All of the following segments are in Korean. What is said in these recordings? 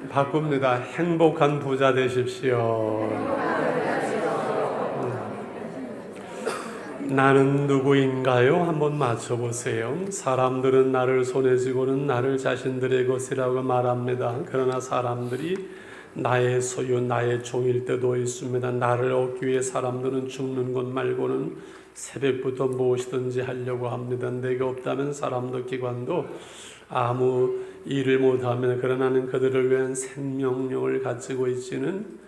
바꿉니다. 행복한 부자 되십시오. 나는 누구인가요? 한번 맞춰보세요. 사람들은 나를 손에 쥐고는 나를 자신들의 것이라고 말합니다. 그러나 사람들이 나의 소유, 나의 종일 때도 있습니다. 나를 얻기 위해 사람들은 죽는 것 말고는 새벽부터 무엇이든지 하려고 합니다. 내가 없다면 사람도 기관도 아무 일을 못하면, 그러나 나는 그들을 위한 생명력을 가지고 있지는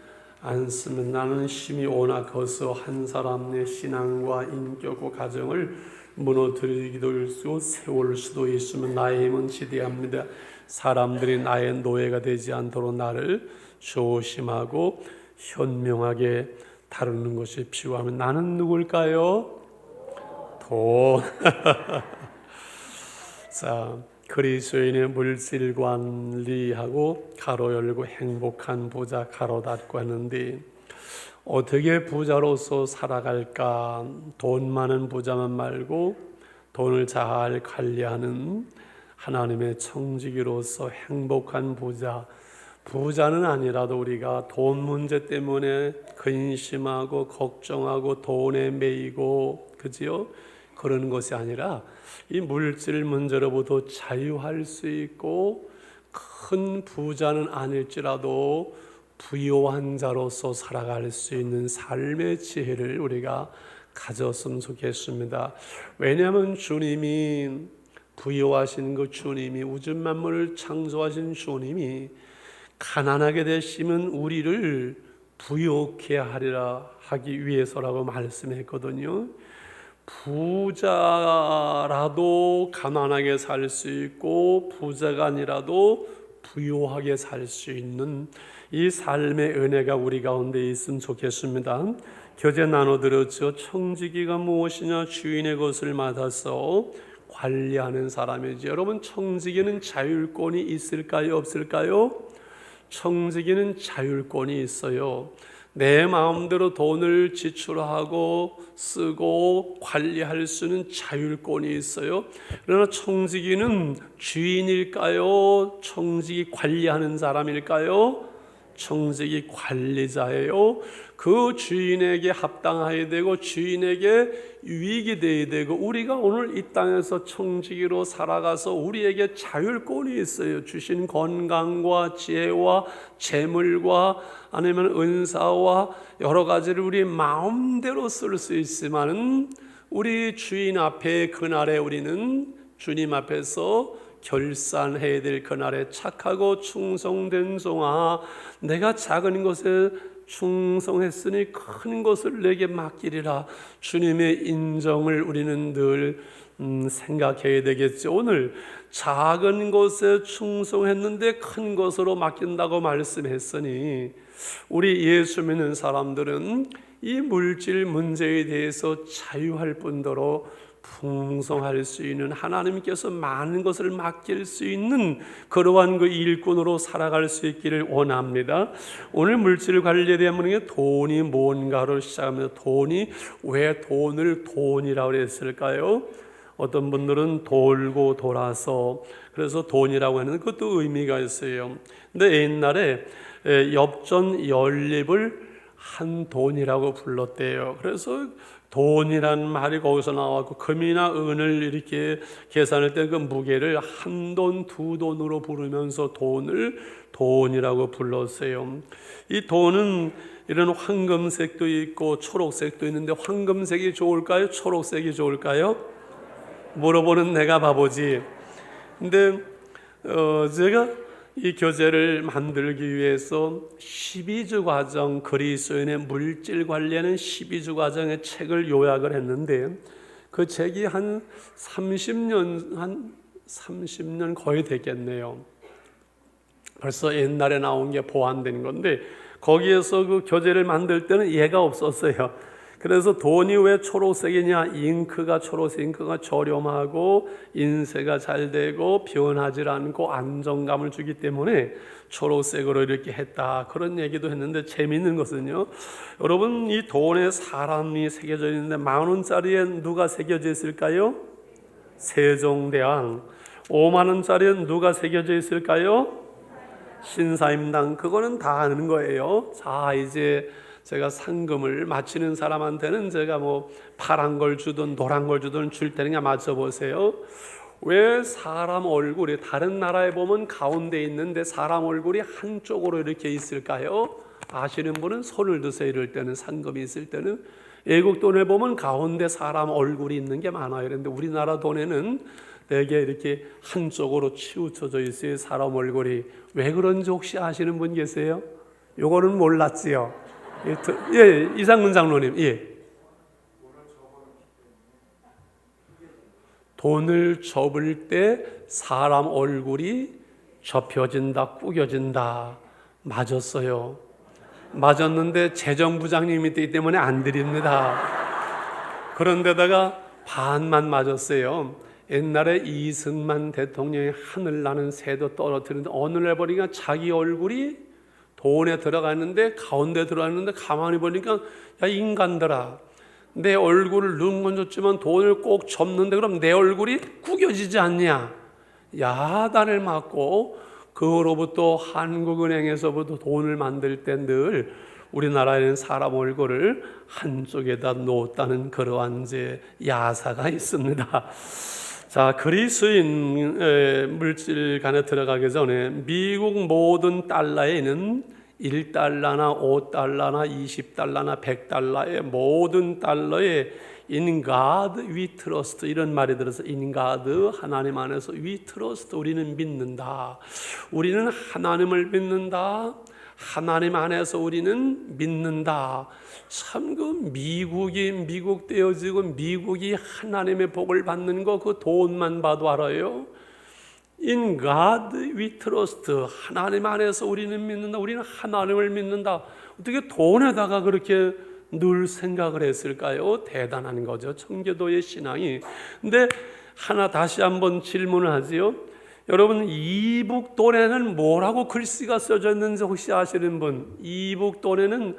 않습니다. 나는 힘이 오나 거서 한 사람의 신앙과 인격과 가정을 무너뜨리기도 있고 세울 수도 있으면 나의 힘은 지대합니다. 사람들이 나의 노예가 되지 않도록 나를 조심하고 현명하게 다루는 것이 필요하면 나는 누굴까요? 돈. 자, 그리스도인의 물질 관리하고 가로 열고 행복한 부자 가로 닫고 하는데, 어떻게 부자로서 살아갈까? 돈 많은 부자만 말고 돈을 잘 관리하는 하나님의 청지기로서 행복한 부자. 부자는 아니라도 우리가 돈 문제 때문에 근심하고 걱정하고 돈에 매이고, 그지요? 그런 것이 아니라 이 물질 문제로부터 자유할 수 있고, 큰 부자는 아닐지라도 부유한 자로서 살아갈 수 있는 삶의 지혜를 우리가 가졌으면 좋겠습니다. 왜냐하면 주님이 부유하신 그 주님이, 우주 만물을 창조하신 주님이 가난하게 되시면 우리를 부유케 하리라 하기 위해서라고 말씀했거든요. 부자라도 가난하게 살 수 있고 부자가 아니라도 부유하게 살 수 있는 이 삶의 은혜가 우리 가운데 있으면 좋겠습니다. 교제 나눠드렸죠. 청지기가 무엇이냐? 주인의 것을 맡아서 관리하는 사람이죠. 여러분, 청지기는 자율권이 있을까요? 없을까요? 청지기는 자율권이 있어요. 내 마음대로 돈을 지출하고 쓰고 관리할 수 있는 자율권이 있어요. 그러나 청지기는 주인일까요? 청지기 관리하는 사람일까요? 청지기 관리자예요. 그 주인에게 합당해야 되고 주인에게 유익이 되어야 되고, 우리가 오늘 이 땅에서 청지기로 살아가서 우리에게 자율권이 있어요. 주신 건강과 지혜와 재물과 아니면 은사와 여러 가지를 우리 마음대로 쓸 수 있지만은, 우리 주인 앞에 그날에 우리는 주님 앞에서 결산해야 될 그날에 착하고 충성된 종아, 내가 작은 것에 충성했으니 큰 것을 내게 맡기리라. 주님의 인정을 우리는 늘 생각해야 되겠죠. 오늘 작은 것에 충성했는데 큰 것으로 맡긴다고 말씀했으니, 우리 예수 믿는 사람들은 이 물질 문제에 대해서 자유할 뿐더러 풍성할 수 있는, 하나님께서 많은 것을 맡길 수 있는 그러한 그 일꾼으로 살아갈 수 있기를 원합니다. 오늘 물질 관리에 대한 문제, 돈이 뭔가로 시작합니다. 돈이 왜 돈을 돈이라고 했을까요? 어떤 분들은 돌고 돌아서, 그래서 돈이라고 하는 그것도 의미가 있어요. 근데 옛날에 엽전 연립을 한 돈이라고 불렀대요. 그래서 돈이란 말이 거기서 나왔고, 금이나 은을 이렇게 계산할 때 그 무게를 한 돈, 두 돈으로 부르면서 돈을 돈이라고 불렀어요. 이 돈은 이런 황금색도 있고 초록색도 있는데, 황금색이 좋을까요? 초록색이 좋을까요? 물어보는 내가 바보지. 근데 제가 이 교재를 만들기 위해서 12주 과정, 그리스도인의 물질 관리하는 12주 과정의 책을 요약을 했는데, 그 책이 한 30년 거의 됐겠네요. 벌써 옛날에 나온 게 보완된 건데, 거기에서 그 교재를 만들 때는 얘가 없었어요. 그래서 돈이 왜 초록색이냐? 잉크가 초록색, 잉크가 저렴하고 인쇄가 잘 되고 변하지 않고 안정감을 주기 때문에 초록색으로 이렇게 했다, 그런 얘기도 했는데, 재미있는 것은요, 여러분, 이 돈에 사람이 새겨져 있는데 10,000원짜리에 누가 새겨져 있을까요? 세종대왕. 50,000원짜리에 누가 새겨져 있을까요? 신사임당 그거는 다 하는 거예요. 자, 이제 제가 상금을 마치는 사람한테는 제가 뭐 파란 걸 주든 노란 걸 주든 줄 테니까 맞춰보세요. 왜 사람 얼굴이 다른 나라에 보면 가운데 있는데 사람 얼굴이 한쪽으로 이렇게 있을까요? 아시는 분은 손을 드세요. 이럴 때는 상금이 있을 때는. 외국 돈에 보면 가운데 사람 얼굴이 있는 게 많아요. 그런데 우리나라 돈에는 되게 이렇게 한쪽으로 치우쳐져 있어요. 사람 얼굴이. 왜 그런지 혹시 아시는 분 계세요? 요거는 몰랐지요. 예, 이상근 장로님. 예. 돈을 접을 때 사람 얼굴이 접혀진다, 구겨진다. 맞았어요. 맞았는데 재정부장님이 있기 때문에 안 드립니다. 그런데다가 반만 맞았어요. 옛날에 이승만 대통령이 하늘 나는 새도 떨어뜨리는데 어느 날 보니까 자기 얼굴이 돈에 들어갔는데 가운데 들어갔는데 가만히 보니까 야 인간들아 내 얼굴을 넣은 건 좋지만 돈을 꼭 접는데 그럼 내 얼굴이 구겨지지 않냐. 야단을 맞고 그로부터 한국은행에서부터 돈을 만들 때 늘 우리나라에는 사람 얼굴을 한쪽에다 놓았다는 그러한 이제 야사가 있습니다. 자, 그리스인 물질간에 들어가기 전에 미국 모든 달러에는 1달러나 5달러나 20달러나 100달러의 모든 달러에 In God we trust 이런 말이 들어서 In God 하나님 안에서 we trust 우리는 믿는다. 우리는 하나님을 믿는다. 하나님 안에서 우리는 믿는다. 참 그 미국 되어지고 미국이 하나님의 복을 받는 거 그 돈만 봐도 알아요. In God we trust. 하나님 안에서 우리는 믿는다. 우리는 하나님을 믿는다. 어떻게 돈에다가 그렇게 늘 생각을 했을까요? 대단한 거죠. 청교도의 신앙이. 근데 하나 다시 한번 질문을 하지요. 여러분 이북 돈에는 뭐라고 글씨가 써져 있는지 혹시 아시는 분? 이북 돈에는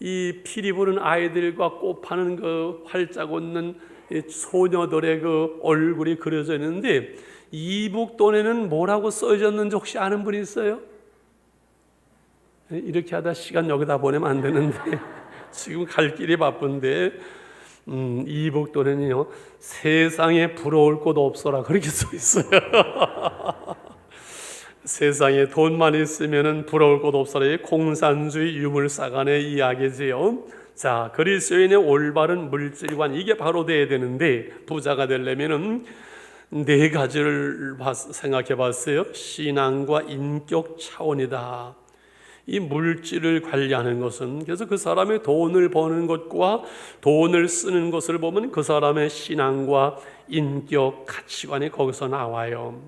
이 피리 부는 아이들과 꽃 파는 그 활짝 웃는 소녀들의 그 얼굴이 그려져 있는데 이북 돈에는 뭐라고 써졌는지 혹시 아는 분이 있어요? 이렇게 하다 시간 여기다 보내면 안 되는데 지금 갈 길이 바쁜데 이북 돈에는요 세상에 부러울 것 없어라 그렇게 써 있어요. 세상에 돈만 있으면 부러울 것 없어라. 공산주의 유물사관의 이야기지요. 자, 그리스도인의 올바른 물질관 이게 바로 돼야 되는데 부자가 되려면은 네 가지를 생각해 봤어요. 신앙과 인격 차원이다. 이 물질을 관리하는 것은 그래서 그 사람의 돈을 버는 것과 돈을 쓰는 것을 보면 그 사람의 신앙과 인격 가치관이 거기서 나와요.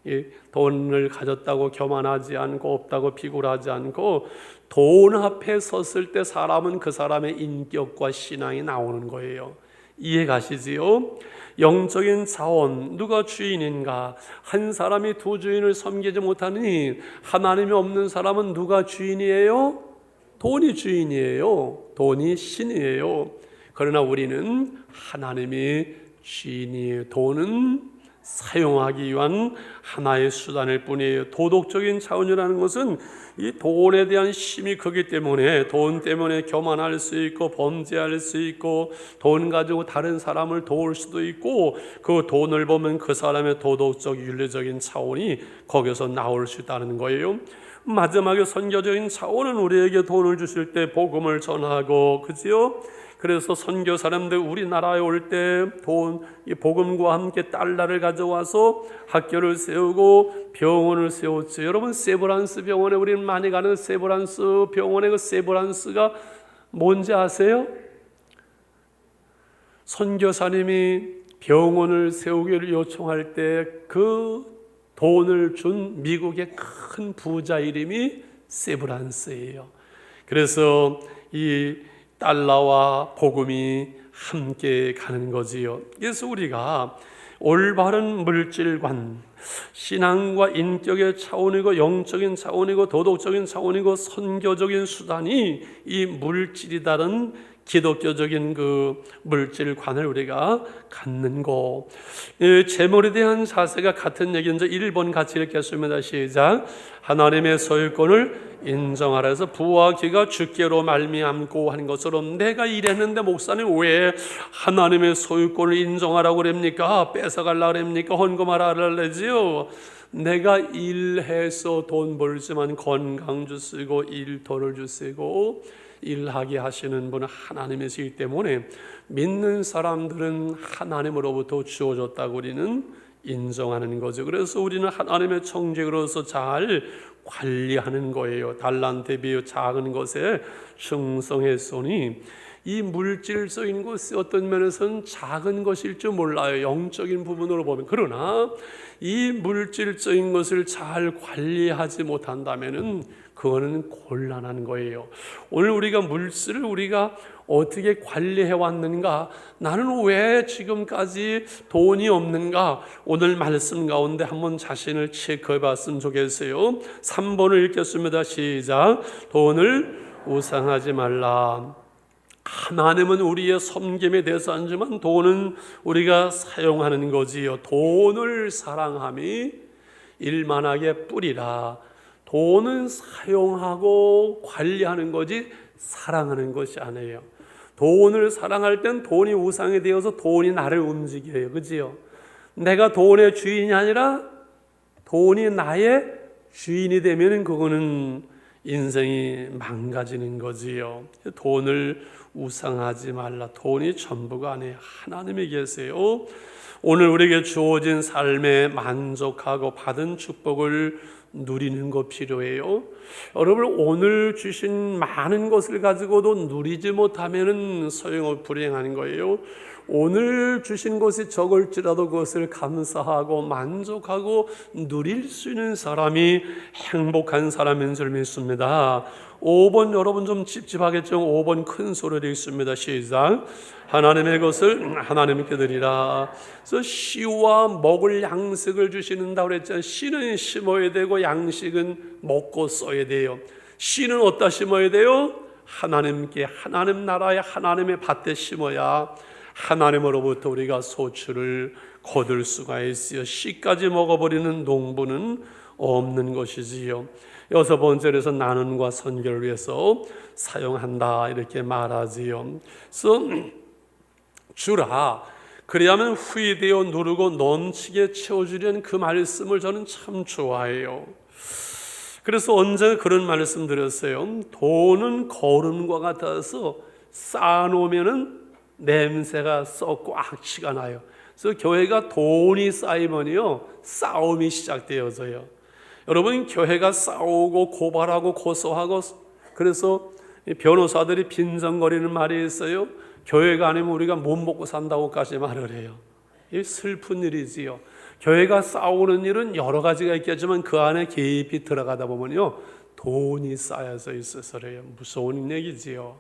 이 돈을 가졌다고 교만하지 않고 없다고 비굴하지 않고 돈 앞에 섰을 때 사람은 그 사람의 인격과 신앙이 나오는 거예요. 이해 가시지요? 영적인 자원 누가 주인인가? 한 사람이 두 주인을 섬기지 못하니 하나님이 없는 사람은 누가 주인이에요? 돈이 주인이에요. 돈이 신이에요. 그러나 우리는 하나님이 주인이에요. 돈은 사용하기 위한 하나의 수단일 뿐이에요. 도덕적인 차원이라는 것은 이 돈에 대한 힘이 크기 때문에 돈 때문에 교만할 수 있고 범죄할 수 있고 돈 가지고 다른 사람을 도울 수도 있고 그 돈을 보면 그 사람의 도덕적 윤리적인 차원이 거기서 나올 수 있다는 거예요. 마지막에 선교적인 차원은 우리에게 돈을 주실 때 복음을 전하고 그지요? 그래서 선교 사람들 우리나라에 올 때 이 복음과 함께 달러를 가져와서 학교를 세우고 병원을 세웠죠. 여러분 세브란스 병원에 우리는 많이 가는 세브란스 병원의 그 세브란스가 뭔지 아세요? 선교사님이 병원을 세우기를 요청할 때 그 돈을 준 미국의 큰 부자 이름이 세브란스예요. 그래서 이 달러와 복음이 함께 가는 거지요. 그래서 우리가 올바른 물질관 신앙과 인격의 차원이고 영적인 차원이고 도덕적인 차원이고 선교적인 수단이 이 물질이다는 기독교적인 그 물질관을 우리가 갖는 거. 재물에 대한 자세가 같은 얘기인데 1번 같이 읽겠습니다. 시작. 하나님의 소유권을 인정하라 해서 부와 기가 주께로 말미암고 하는 것처럼 내가 일했는데 목사님 왜 하나님의 소유권을 인정하라고 그럽니까? 뺏어가려고 그럽니까? 헌금하라 그러지요. 내가 일해서 돈 벌지만 건강 주시고 일터를 주시고 일하게 하시는 분은 하나님이시기 때문에 믿는 사람들은 하나님으로부터 주어졌다고 우리는 인정하는 거죠. 그래서 우리는 하나님의 청직으로서 잘 관리하는 거예요. 달란트에 비해 작은 것에 충성했으니 이 물질적인 것이 어떤 면에서는 작은 것일 줄 몰라요. 영적인 부분으로 보면. 그러나 이 물질적인 것을 잘 관리하지 못한다면은 그거는 곤란한 거예요. 오늘 우리가 물질을 우리가 어떻게 관리해 왔는가? 나는 왜 지금까지 돈이 없는가? 오늘 말씀 가운데 한번 자신을 체크해 봤으면 좋겠어요. 3번을 읽겠습니다. 시작. 돈을 우상하지 말라. 하나님은 우리의 섬김의 대상이지만 돈은 우리가 사용하는 거지요. 돈을 사랑함이 일만하게 뿌리라. 돈은 사용하고 관리하는 거지 사랑하는 것이 아니에요. 돈을 사랑할 땐 돈이 우상이 되어서 돈이 나를 움직여요. 그지요? 내가 돈의 주인이 아니라 돈이 나의 주인이 되면 그거는 인생이 망가지는 거지요. 돈을 우상하지 말라. 돈이 전부가 아니에요. 하나님이 계세요. 오늘 우리에게 주어진 삶에 만족하고 받은 축복을 누리는 거 필요해요. 여러분 오늘 주신 많은 것을 가지고도 누리지 못하면 소용없 불행한 거예요. 오늘 주신 것이 적을지라도 그것을 감사하고 만족하고 누릴 수 있는 사람이 행복한 사람인 줄 믿습니다. 5번 여러분 좀 찝찝하겠죠? 5번 큰 소리로 읽습니다. 시작. 하나님의 것을 하나님께 드리라. 그래서 씨와 먹을 양식을 주시는다고 그랬잖아요. 씨는 심어야 되고 양식은 먹고 써야 돼요. 씨는 어디다 심어야 돼요? 하나님께, 하나님 나라에 하나님의 밭에 심어야 하나님으로부터 우리가 소출을 거둘 수가 있어요. 씨까지 먹어버리는 농부는 없는 것이지요. 6번째에서 나눔과 선교를 위해서 사용한다 이렇게 말하지요. 그래서 주라 그래야만 후이되어 누르고 넘치게 채워주려는 그 말씀을 저는 참 좋아해요. 그래서 언제 그런 말씀 드렸어요. 돈은 거름과 같아서 쌓아놓으면 냄새가 썩고 악취가 나요. 그래서 교회가 돈이 쌓이면요 싸움이 시작되어져요. 여러분 교회가 싸우고 고발하고 고소하고 그래서 변호사들이 빈정거리는 말이 있어요. 교회가 아니면 우리가 못 먹고 산다고까지 말을 해요. 이 슬픈 일이지요. 교회가 싸우는 일은 여러 가지가 있겠지만 그 안에 깊이 들어가다 보면요 돈이 쌓여서 있어서 그래요. 무서운 얘기지요.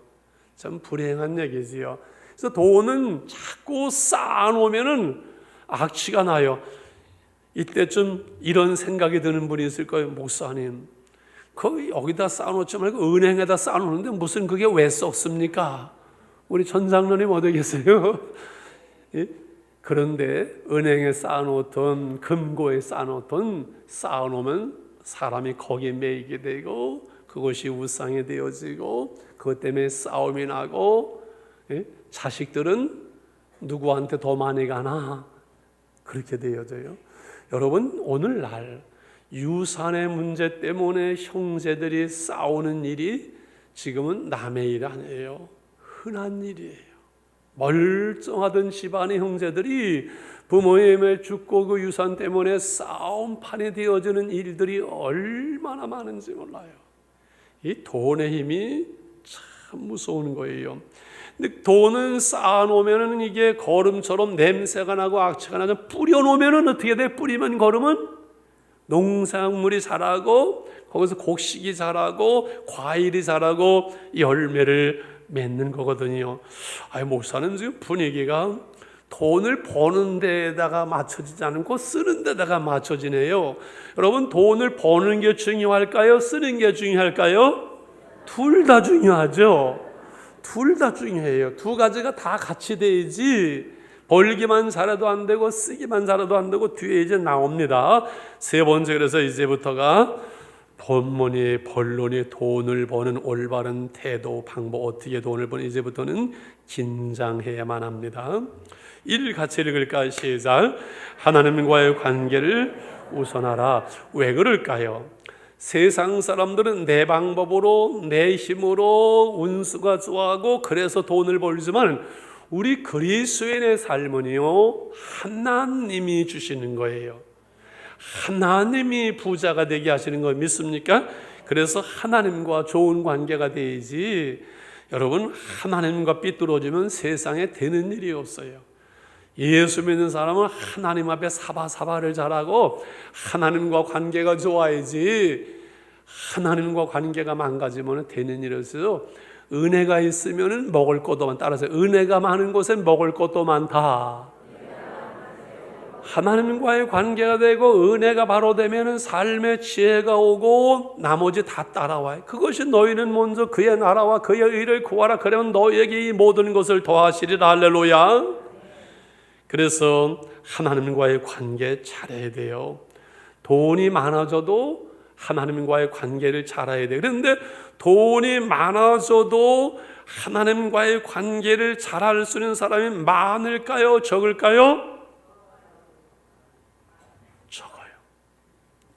참 불행한 얘기지요. 그래서 돈은 자꾸 쌓아놓으면은 악취가 나요. 이때쯤 이런 생각이 드는 분이 있을 거예요. 목사님, 그 여기다 쌓아놓지 말고 은행에다 쌓아놓는데 무슨 그게 왜 썩습니까? 우리 전장로님 어디 계세요? 그런데 은행에 쌓아놓던 금고에 쌓아놓으면 사람이 거기에 매이게 되고 그것이 우상이 되어지고 그것 때문에 싸움이 나고 자식들은 누구한테 더 많이 가나 그렇게 되어져요. 여러분 오늘날 유산의 문제 때문에 형제들이 싸우는 일이 지금은 남의 일 아니에요. 흔한 일이에요. 멀쩡하던 집안의 형제들이 부모의 힘에 죽고 그 유산 때문에 싸움판이 되어지는 일들이 얼마나 많은지 몰라요. 이 돈의 힘이 참 무서운 거예요. 근데 돈은 쌓아놓으면 이게 거름처럼 냄새가 나고 악취가 나죠. 뿌려놓으면 어떻게 돼? 뿌리면 거름은 농작물이 자라고 거기서 곡식이 자라고 과일이 자라고 열매를 맺는 거거든요. 목사는 지금 분위기가 돈을 버는 데에다가 맞춰지지 않고 쓰는 데다가 맞춰지네요. 여러분, 돈을 버는 게 중요할까요? 쓰는 게 중요할까요? 둘 다 중요하죠. 둘 다 중요해요. 두 가지가 다 같이 돼야지 벌기만 잘해도 안 되고 쓰기만 잘해도 안 되고 뒤에 이제 나옵니다. 세 번째, 그래서 이제부터가 본문이 본론이 돈을 버는 올바른 태도, 방법, 어떻게 돈을 버는, 이제부터는 긴장해야만 합니다. 1 같이 읽을까요? 시작. 하나님과의 관계를 우선하라. 왜 그럴까요? 세상 사람들은 내 방법으로, 내 힘으로 운수가 좋아하고 그래서 돈을 벌지만 우리 그리스도인의 삶은요, 하나님이 주시는 거예요. 하나님이 부자가 되게 하시는 거 믿습니까? 그래서 하나님과 좋은 관계가 돼야지. 여러분, 하나님과 삐뚤어지면 세상에 되는 일이 없어요. 예수 믿는 사람은 하나님 앞에 사바사바를 잘하고 하나님과 관계가 좋아야지. 하나님과 관계가 망가지면 되는 일이 없어요. 은혜가 있으면 먹을 것도 많다. 따라서 은혜가 많은 곳에 먹을 것도 많다. 하나님과의 관계가 되고 은혜가 바로 되면 삶의 지혜가 오고 나머지 다 따라와요. 그것이 너희는 먼저 그의 나라와 그의 의를 구하라. 그러면 너희에게 이 모든 것을 더하시리라. 할렐루야. 그래서 하나님과의 관계 잘해야 돼요. 돈이 많아져도 하나님과의 관계를 잘해야 돼요. 그런데 돈이 많아져도 하나님과의 관계를 잘할 수 있는 사람이 많을까요? 적을까요? 적어요.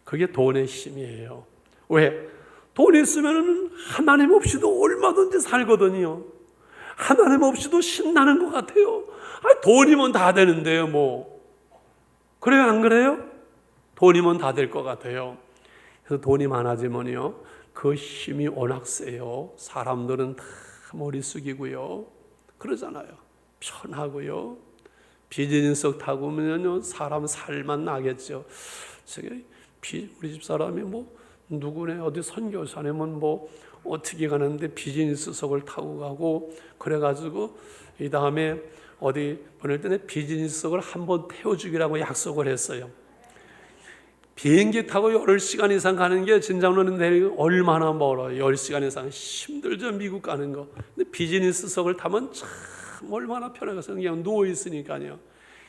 그게 돈의 힘이에요. 왜? 돈 있으면 하나님 없이도 얼마든지 살거든요. 하나님 없이도 신나는 것 같아요. 돈이면 다 되는데요, 뭐. 그래요, 안 그래요? 돈이면 다 될 것 같아요. 그래서 돈이 많아지면요, 그 힘이 워낙 세요. 사람들은 다 머리 숙이고요. 그러잖아요. 편하고요. 비즈니스 타고 오면요, 사람 살만 나겠죠. 우리 집 사람이 뭐 누구네 어디 선교사님은 뭐 어떻게 가는데 비즈니스석을 타고 가고 그래가지고 이 다음에 어디 보낼 때는 비즈니스석을 한번 태워주기라고 약속을 했어요. 비행기 타고 10시간 이상 가는 게 진장로는 내리고 얼마나 멀어요. 10시간 이상 힘들죠, 미국 가는 거. 근데 비즈니스석을 타면 참 얼마나 편하겠어요. 그냥 누워있으니까요.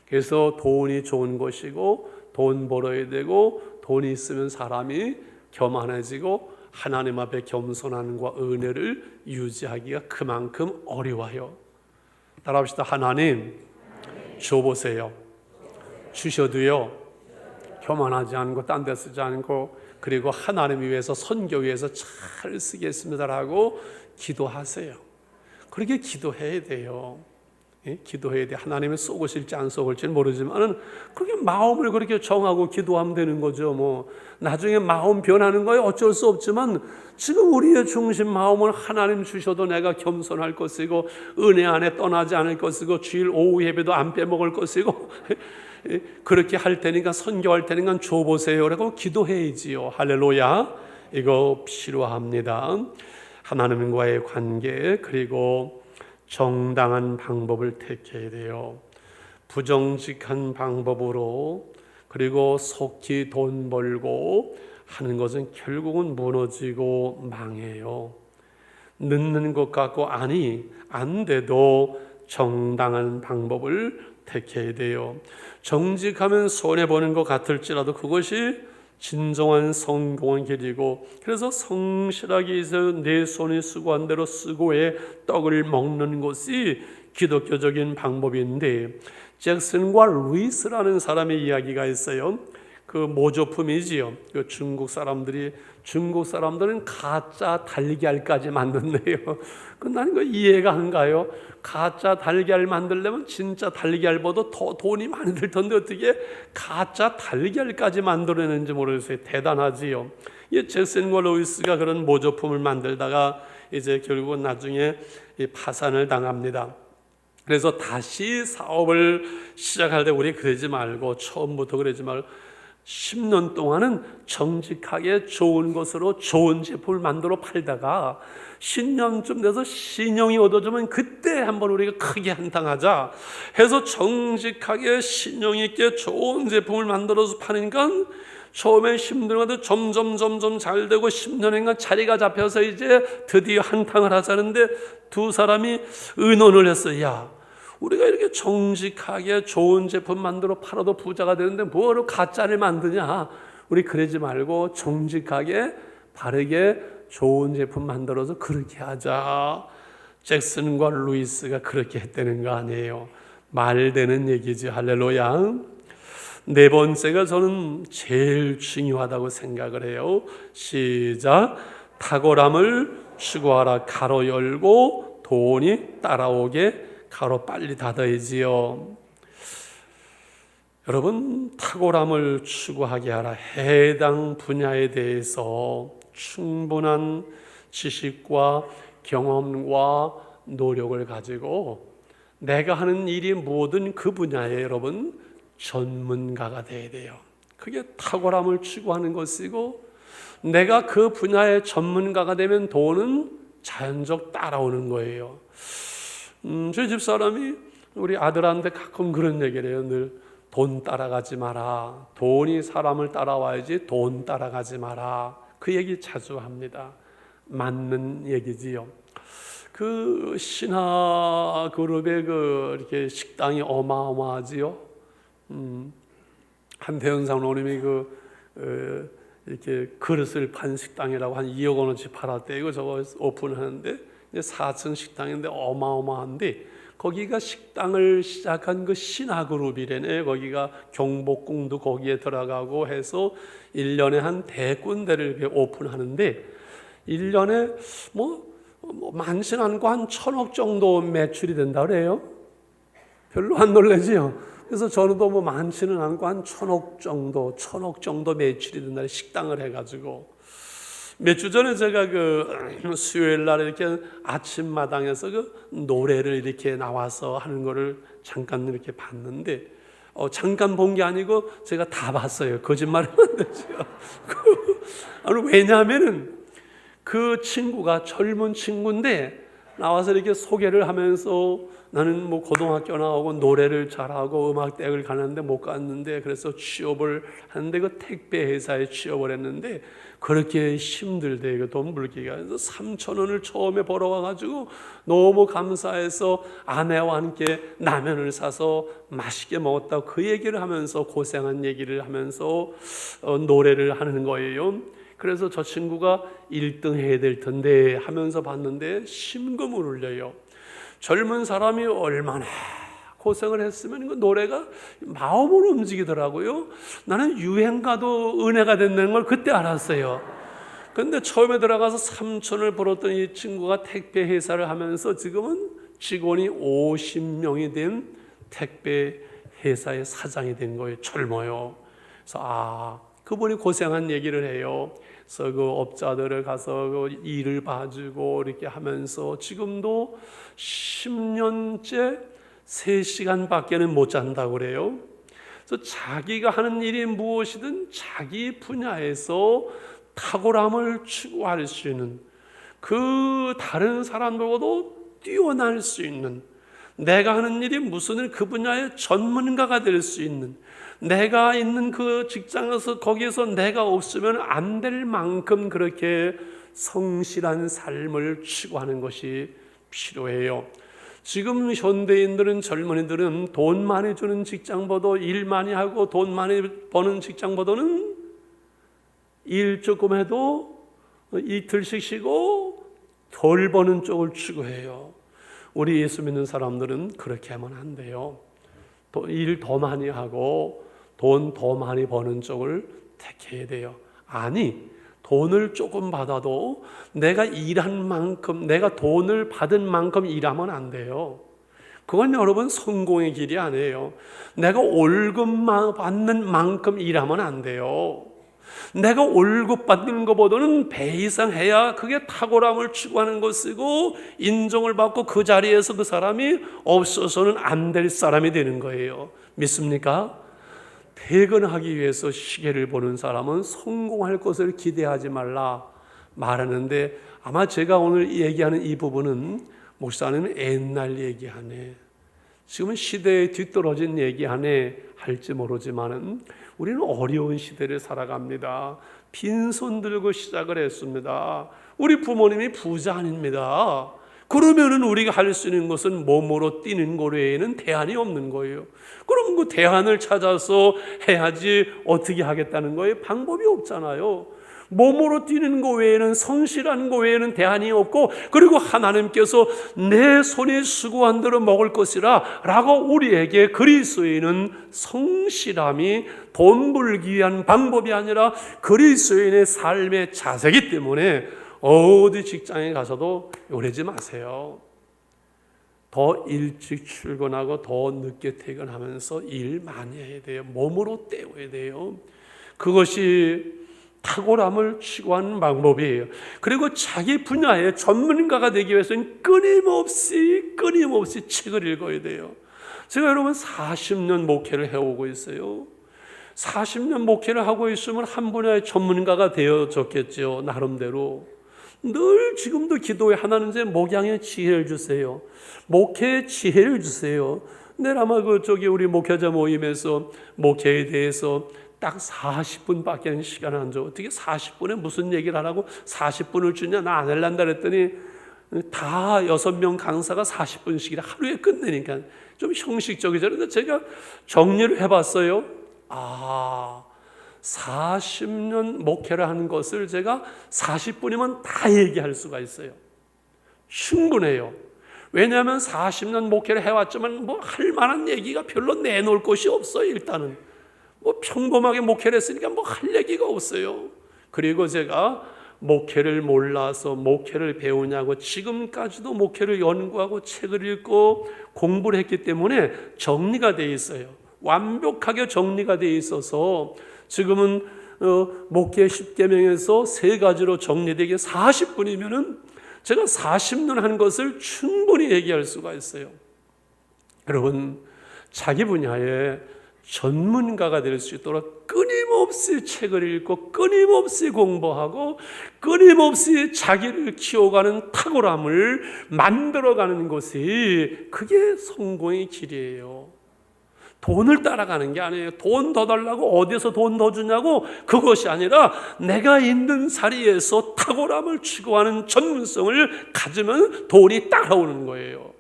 그래서 돈이 좋은 것이고 돈 벌어야 되고 돈이 있으면 사람이 겸손해지고 하나님 앞에 겸손함과 은혜를 유지하기가 그만큼 어려워요. 따라합시다. 하나님 줘보세요. 주셔도요, 교만하지 않고 딴 데 쓰지 않고 그리고 하나님 위해서 선교 위해서 잘 쓰겠습니다라고 기도하세요. 그렇게 기도해야 돼요. 예? 기도해야 돼. 하나님이 쏘고실지 안 쏘고실지 모르지만 그렇게 마음을 그렇게 정하고 기도하면 되는 거죠. 뭐 나중에 마음 변하는 거에 어쩔 수 없지만 지금 우리의 중심 마음을 하나님 주셔도 내가 겸손할 것이고 은혜 안에 떠나지 않을 것이고 주일 오후 예배도 안 빼먹을 것이고 그렇게 할 테니까 선교할 테니까 줘보세요 라고 기도해야지요. 할렐루야. 이거 필요합니다. 하나님과의 관계, 그리고 정당한 방법을 택해야 돼요. 부정직한 방법으로 그리고 속히 돈 벌고 하는 것은 결국은 무너지고 망해요. 늦는 것 같고 안 돼도 정당한 방법을 택해야 돼요. 정직하면 손해보는 것 같을지라도 그것이 진정한 성공의 길이고, 그래서 성실하게 해서 내 손이 수고한 대로 수고해 떡을 먹는 것이 기독교적인 방법인데, 잭슨과 루이스라는 사람의 이야기가 있어요. 그 모조품이지요. 그 중국 사람들은 가짜 달걀까지 만든대요. 나는 그 이해가 안 가요. 가짜 달걀 만들려면 진짜 달걀보다 더 돈이 많이 들 텐데 어떻게 가짜 달걀까지 만들어내는지 모르겠어요. 대단하지요. 이 잭슨과 루이스가 그런 모조품을 만들다가 이제 결국은 나중에 파산을 당합니다. 그래서 다시 사업을 시작할 때 우리 그러지 말고 처음부터 그러지 말고 10년 동안은 정직하게 좋은 것으로 좋은 제품을 만들어 팔다가 신년쯤 돼서 신용이 얻어지면 그때 한번 우리가 크게 한탕하자 해서 정직하게 신용 있게 좋은 제품을 만들어서 파니까 처음에 힘들어도 점점 잘 되고 10년간 자리가 잡혀서 이제 드디어 한탕을 하자는데 두 사람이 의논을 했어요. 야, 우리가 이렇게 정직하게 좋은 제품 만들어 팔아도 부자가 되는데 뭐로 가짜를 만드냐? 우리 그러지 말고 정직하게 바르게 좋은 제품 만들어서 그렇게 하자. 잭슨과 루이스가 그렇게 했다는 거 아니에요. 말되는 얘기지. 할렐루야. 네 번째가 저는 제일 중요하다고 생각을 해요. 시작. 탁월함을 추구하라. 가로 열고 돈이 따라오게 가로 빨리 닫아야지요. 여러분, 탁월함을 추구하게 하라. 해당 분야에 대해서 충분한 지식과 경험과 노력을 가지고 내가 하는 일이 뭐든 그 분야에 여러분 전문가가 돼야 돼요. 그게 탁월함을 추구하는 것이고 내가 그 분야의 전문가가 되면 돈은 자연적 따라오는 거예요. 저희 집사람이 우리 아들한테 가끔 그런 얘기를 해요. 늘 돈 따라가지 마라. 돈이 사람을 따라와야지 돈 따라가지 마라. 그 얘기 자주 합니다. 맞는 얘기지요. 그 신화 그룹의 이렇게 식당이 어마어마하지요. 한태현 장로님이 이렇게 그릇을 판 식당이라고 한 2억 원어치 팔았대. 이거 저거 오픈하는데 이제 4층 식당인데 어마어마한데 거기가 식당을 시작한 그 신화그룹이래네. 거기가 경복궁도 거기에 들어가고 해서 1년에 한 100군데를 오픈하는데 1년에 많지는 않고 한 1,000억 정도 매출이 된다 그래요. 별로 안 놀라지요. 그래서 저도 많지는 않고 한 1,000억 정도 매출이 된다. 식당을 해가지고 몇 주 전에 제가 수요일 날 이렇게 아침마당에서 노래를 이렇게 나와서 하는 거를 잠깐 이렇게 봤는데 잠깐 본 게 아니고 제가 다 봤어요. 거짓말하면 안 되죠. 왜냐하면은 그 친구가 젊은 친구인데 나와서 이렇게 소개를 하면서 나는 고등학교 나오고 노래를 잘하고 음악대학을 가는데 못 갔는데 그래서 취업을 하는데 그 택배 회사에 취업을 했는데 그렇게 힘들대. 돈 벌기가. 그래서 3,000원을 처음에 벌어와가지고 너무 감사해서 아내와 함께 라면을 사서 맛있게 먹었다고 그 얘기를 하면서 고생한 얘기를 하면서 노래를 하는 거예요. 그래서 저 친구가 1등 해야 될 텐데 하면서 봤는데 심금을 울려요. 젊은 사람이 얼마나 고생을 했으면 그 노래가 마음을 움직이더라고요. 나는 유행가도 은혜가 된다는 걸 그때 알았어요. 그런데 처음에 들어가서 3,000원을 벌었던 이 친구가 택배 회사를 하면서 지금은 직원이 50명이 된 택배 회사의 사장이 된 거예요. 젊어요. 그래서 그분이 고생한 얘기를 해요. 그래서 그 업자들을 가서 일을 봐주고 이렇게 하면서 지금도 10년째 3시간밖에는 못 잔다고 그래요. 그래서 자기가 하는 일이 무엇이든 자기 분야에서 탁월함을 추구할 수 있는 그 다른 사람들보다도 뛰어날 수 있는 내가 하는 일이 무슨 일 그 분야의 전문가가 될 수 있는 내가 있는 그 직장에서 거기에서 내가 없으면 안 될 만큼 그렇게 성실한 삶을 추구하는 것이 필요해요. 지금 현대인들은 젊은이들은 돈 많이 주는 직장보다 일 많이 하고 돈 많이 버는 직장보다는 일 조금 해도 이틀씩 쉬고 덜 버는 쪽을 추구해요. 우리 예수 믿는 사람들은 그렇게 하면 안 돼요. 일 더 많이 하고 돈 더 많이 버는 쪽을 택해야 돼요. 아니, 돈을 조금 받아도 내가 일한 만큼, 내가 돈을 받은 만큼 일하면 안 돼요. 그건 여러분 성공의 길이 아니에요. 내가 월급만 받는 만큼 일하면 안 돼요. 내가 월급 받는 것보다는 배 이상 해야 그게 탁월함을 추구하는 것이고 인정을 받고 그 자리에서 그 사람이 없어서는 안 될 사람이 되는 거예요. 믿습니까? 퇴근하기 위해서 시계를 보는 사람은 성공할 것을 기대하지 말라 말하는데, 아마 제가 오늘 얘기하는 이 부분은 목사님은 옛날 얘기하네, 지금은 시대에 뒤떨어진 얘기하네 할지 모르지만은 우리는 어려운 시대를 살아갑니다. 빈손 들고 시작을 했습니다. 우리 부모님이 부자 아닙니다. 그러면은 우리가 할 수 있는 것은 몸으로 뛰는 거 외에는 대안이 없는 거예요. 그럼 그 대안을 찾아서 해야지 어떻게 하겠다는 거예요? 방법이 없잖아요. 몸으로 뛰는 거 외에는, 성실한 거 외에는 대안이 없고, 그리고 하나님께서 내 손이 수고한 대로 먹을 것이라 라고 우리에게 그리스도인은 성실함이 돈 벌기 위한 방법이 아니라 그리스도인의 삶의 자세이기 때문에 어디 직장에 가서도 요래지 마세요. 더 일찍 출근하고 더 늦게 퇴근하면서 일 많이 해야 돼요. 몸으로 때워야 돼요. 그것이 탁월함을 추구하는 방법이에요. 그리고 자기 분야의 전문가가 되기 위해서는 끊임없이 책을 읽어야 돼요. 제가 여러분 40년 목회를 해오고 있어요. 40년 목회를 하고 있으면 한 분야의 전문가가 되어졌겠죠. 나름대로. 늘 지금도 기도에 하나님 제 목양의 지혜를 주세요. 목회의 지혜를 주세요. 내일 아마 우리 목회자 모임에서 목회에 대해서 딱 40분밖에 시간 안 줘. 어떻게 40분에 무슨 얘기를 하라고 40분을 주냐? 나 안 할란다 그랬더니 다 6명 강사가 40분씩이라 하루에 끝내니까 좀 형식적이죠. 그런데 제가 정리를 해봤어요. 40년 목회를 하는 것을 제가 40분이면 다 얘기할 수가 있어요. 충분해요. 왜냐하면 40년 목회를 해왔지만 뭐 할 만한 얘기가 별로 내놓을 것이 없어요. 일단은 뭐 평범하게 목회를 했으니까 뭐 할 얘기가 없어요. 그리고 제가 목회를 몰라서 목회를 배우냐고 지금까지도 목회를 연구하고 책을 읽고 공부를 했기 때문에 정리가 돼 있어요. 완벽하게 정리가 돼 있어서 지금은 목회 10계명에서 3가지로 정리되게 40분이면은 제가 40년 한 것을 충분히 얘기할 수가 있어요. 여러분, 자기 분야에 전문가가 될 수 있도록 끊임없이 책을 읽고 끊임없이 공부하고 끊임없이 자기를 키워가는 탁월함을 만들어가는 것이 그게 성공의 길이에요. 돈을 따라가는 게 아니에요. 돈 더 달라고 어디서 돈 더 주냐고 그것이 아니라 내가 있는 자리에서 탁월함을 추구하는 전문성을 가지면 돈이 따라오는 거예요.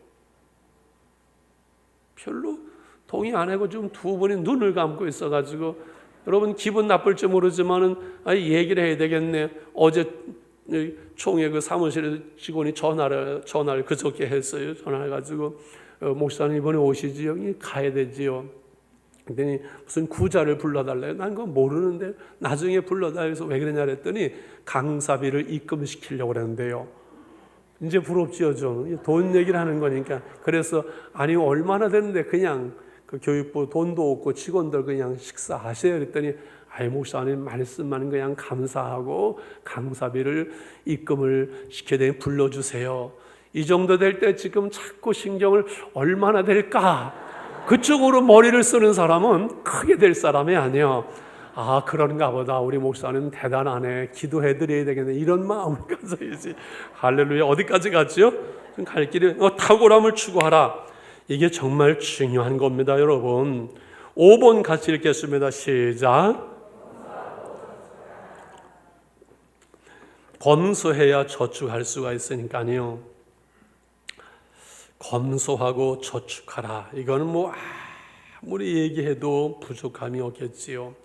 별로 동의 안 하고 지금 두 분이 눈을 감고 있어가지고 여러분 기분 나쁠지 모르지만은 얘기를 해야 되겠네. 어제 총회 그 사무실에 직원이 전화를 그저께 했어요. 전화해가지고 목사님 이번에 오시지요? 가야 되지요. 그랬더니 무슨 구자를 불러달래요. 난 그거 모르는데 나중에 불러달라 해서 왜 그러냐 그랬더니 강사비를 입금시키려고 그랬는데요. 이제 부럽지요 좀. 돈 얘기를 하는 거니까. 그래서 아니 얼마나 되는데 그냥 그 교육부 돈도 없고 직원들 그냥 식사하세요 그랬더니 아이 목사님 말씀만 그냥 감사하고 강사비를 입금을 시켜야 되니 불러주세요. 이 정도 될 때 지금 자꾸 신경을 얼마나 될까? 그쪽으로 머리를 쓰는 사람은 크게 될 사람이 아니에요. 그런가 보다. 우리 목사님 대단하네. 기도해드려야 되겠네. 이런 마음을 가져야지. 할렐루야. 어디까지 갔죠? 갈 길이 탁월함을 추구하라. 이게 정말 중요한 겁니다, 여러분. 5번 같이 읽겠습니다. 시작. 검소해야 저축할 수가 있으니까요. 검소하고 저축하라. 이거는 뭐 아무리 얘기해도 부족함이 없겠지요.